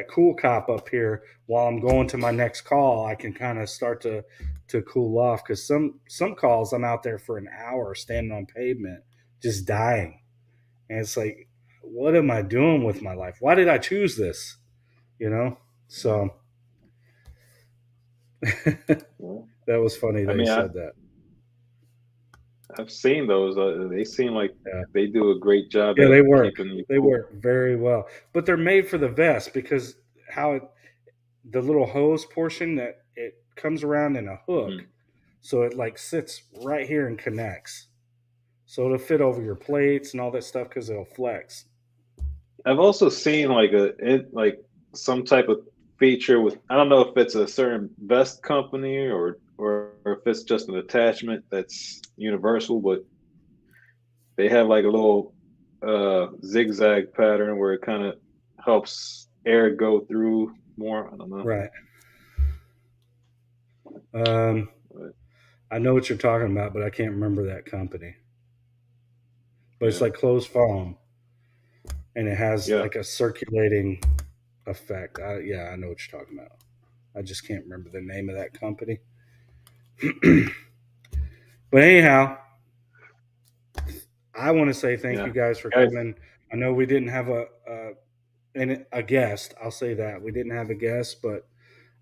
cool cop up here while I'm going to my next call, I can kind of start to cool off because some calls I'm out there for an hour standing on pavement just dying, and it's like, what am I doing with my life? Why did I choose this? You know. So that Yeah. was funny I that he mean, said that. I've seen those. They seem like Yeah. they do a great job Yeah, at they work. keeping you They cool. work very well, but they're made for the vest because the little hose portion that it comes around in a hook, Mm. so it like sits right here and connects, so it'll fit over your plates and all that stuff because it'll flex. I've also seen like some type of feature with, I don't know if it's a certain vest company or if it's just an attachment that's universal, but they have like a little zigzag pattern where it kind of helps air go through more. I don't know. Right. Um, But I know what you're talking about, but I can't remember that company. But it's yeah. like closed foam, and it has Yeah. like a circulating effect. Yeah, I know what you're talking about. I just can't remember the name of that company. But anyhow, I want to say thank Yeah. you guys for Guys, coming. I know we didn't have a guest. I'll say that we didn't have a guest, but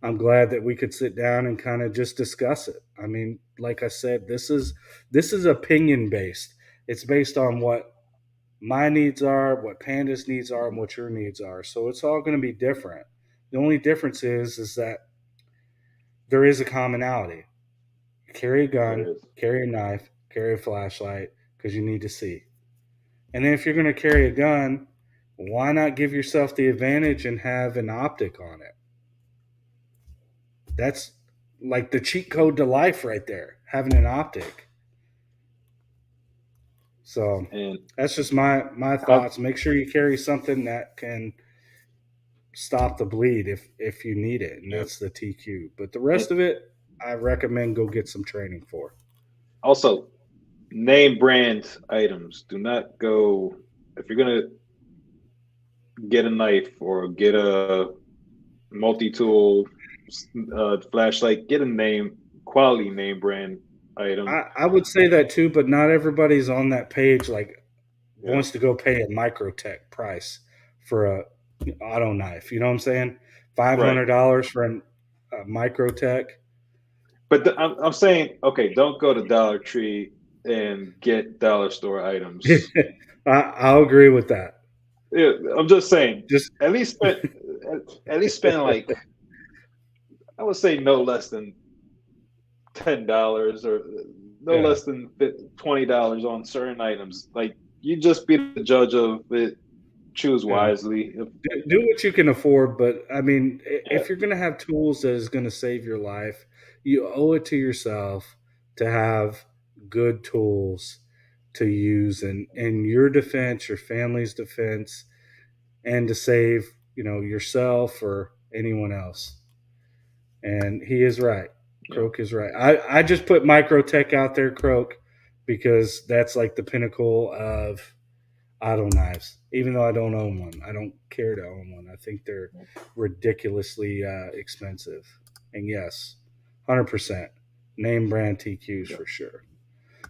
I'm glad that we could sit down and kind of just discuss it. I mean, like I said, this is opinion based. It's based on what my needs are, what Panda's needs are, and what your needs are. So it's all going to be different. The only difference is that there is a commonality. Carry a there gun, is. carry a knife, carry a flashlight because you need to see. And then if you're going to carry a gun, why not give yourself the advantage and have an optic on it? That's like the cheat code to life right there, having an optic. So And that's just my I've thoughts. Make sure you carry something that can stop the bleed if you need it, and yeah. that's the TQ. But the And rest of it, I recommend go get some training for. also, name brand items. Do not go if you're gonna get a knife or get a multi-tool flashlight. Get a quality name brand item. I would say that too, but not everybody's on that page. Like Yeah, wants to go pay a microtech price for a auto knife. You know what I'm saying? right. $500 for a microtech. But I'm saying, okay, don't go to Dollar Tree and get dollar store items. I'll agree with that. Yeah, I'm just saying, Just at least spend at least spend like, I would say no less than $10 or no yeah. less than $20 on certain items. Like, you just be the judge of it. Choose Yeah. wisely. Do what you can afford, but I mean, Yeah, if you're going to have tools that is going to save your life, you owe it to yourself to have good tools to use in your defense, your family's defense, and to save, yourself or anyone else. And he is right. yeah, Croak is right. I just put Microtech out there, Croak, because that's like the pinnacle of auto knives. Even though I don't own one, I don't care to own one. I think they're ridiculously expensive. And yes, 100% name brand TQs yeah, for sure.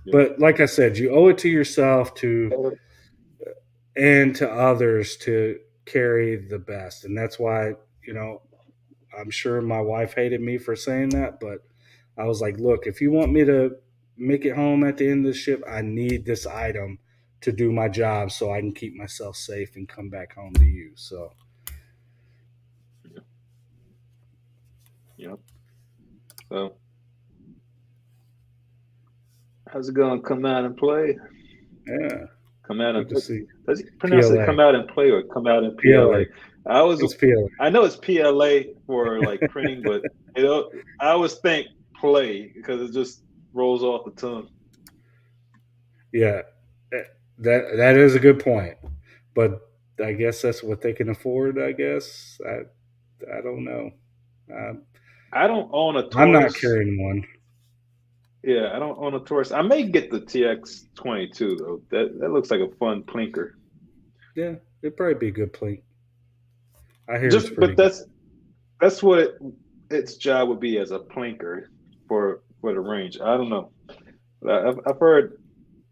yeah. But like I said, you owe it to yourself to and to others to carry the best, and that's why you know I'm sure my wife hated me for saying that, but I was like, look, if you want me to make it home at the end of the ship, I need this item to do my job so I can keep myself safe and come back home to you. So, Yeah. So, how's it going? Come out and play. yeah, Come out good and to see does he pronounce it? PLA. Come out and play or come out and PLA. PLA? I was It's PLA. I know it's PLA for like printing, but I always think play because it just rolls off the tongue. Yeah, that is a good point, but I guess that's what they can afford. I guess I don't know. Um, I don't own a I'm not Taurus. carrying one. Yeah, I don't own a Taurus. I may get the TX-22 though. That looks like a fun plinker. Yeah, it'd probably be a good plate. I hear it's Just, pretty but good. that's what its job would be as a plinker for the range. I don't know. I've heard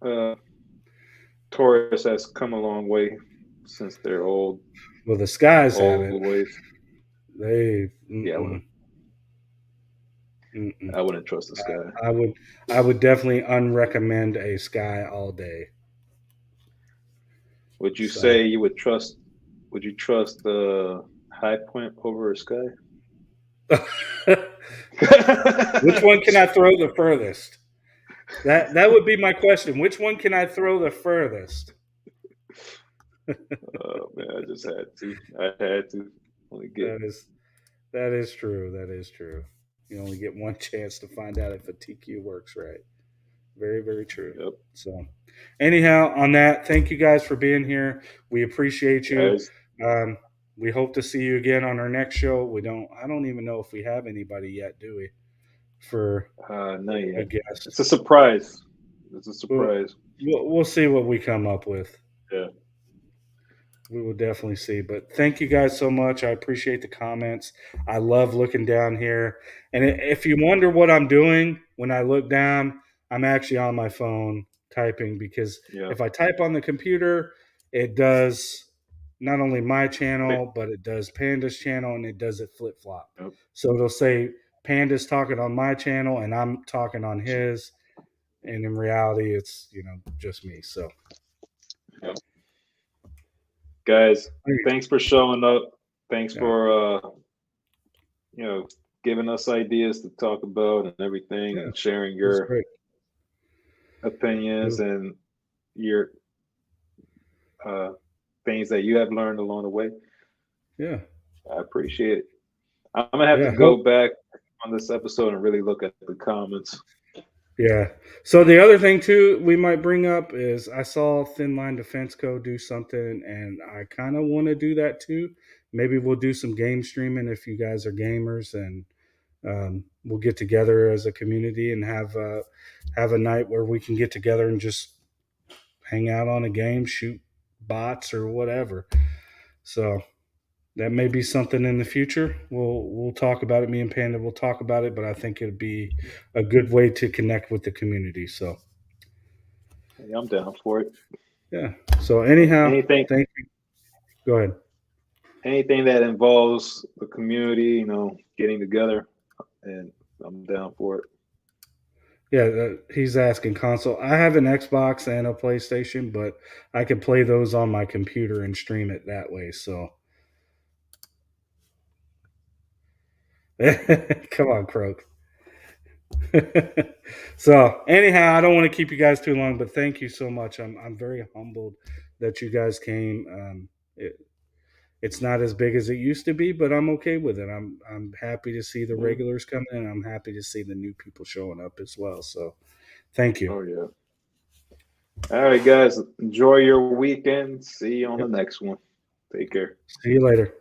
uh, Taurus has come a long way since their Well, the skies old haven't. ways. They, Yeah, mm-mm. I wouldn't trust this guy. I would definitely unrecommend a sky all day. Would you So, say you would trust? Would you trust the High Point over a Sky? which one can I throw the furthest? That would be my question. Which one can I throw the furthest? Oh man, I just had to. I had to. Only get. That is that is true. That is true. You only get one chance to find out if a TQ works right. Very, very true. Yep, So, anyhow, on that, thank you guys for being here. We appreciate you. guys. Um, we hope to see you again on our next show. I don't even know if we have anybody yet, do we? For Not a yet. It's guest. a surprise. It's a We'll, surprise. we'll see what we come up with. Yeah. We will definitely see. But thank you guys so much. I appreciate the comments. I love looking down here. And if you wonder what I'm doing when I look down, I'm actually on my phone typing because Yeah. if I type on the computer, it does not only my channel, but it does Panda's channel and it does it flip flop. Yep. So it'll say Panda's talking on my channel and I'm talking on his. And in reality, it's, just me. So, Yep. Guys, thanks for showing up. Thanks yeah, for you know, giving us ideas to talk about and everything, yeah, and sharing it was your great. opinions and your uh, things that you have learned along the way. Yeah. I appreciate it. I'm gonna have to Yeah. go back on this episode and really look at the comments. Yeah. So the other thing too we might bring up is I saw Thin Line Defense Co. do something, and I kind of want to do that too. Maybe we'll do some game streaming if you guys are gamers, and we'll get together as a community and have a night where we can get together and just hang out on a game, shoot bots or whatever. So that may be something in the future. We'll talk about it. Me and Panda will talk about it, but I think it'd be a good way to connect with the community. So Hey, I'm down for it. yeah. So anyhow, Anything, thank you. Go ahead. anything that involves the community, getting together, and I'm down for it. Yeah, he's asking console. I have an Xbox and a PlayStation, but I can play those on my computer and stream it that way. So, come on, Croak. So, anyhow, I don't want to keep you guys too long, but thank you so much. I'm very humbled that you guys came. It's not as big as it used to be, but I'm okay with it. I'm happy to see the regulars coming in. I'm happy to see the new people showing up as well. So, thank you. Oh yeah. All right, guys. Enjoy your weekend. See you on the next one. Take care. See you later.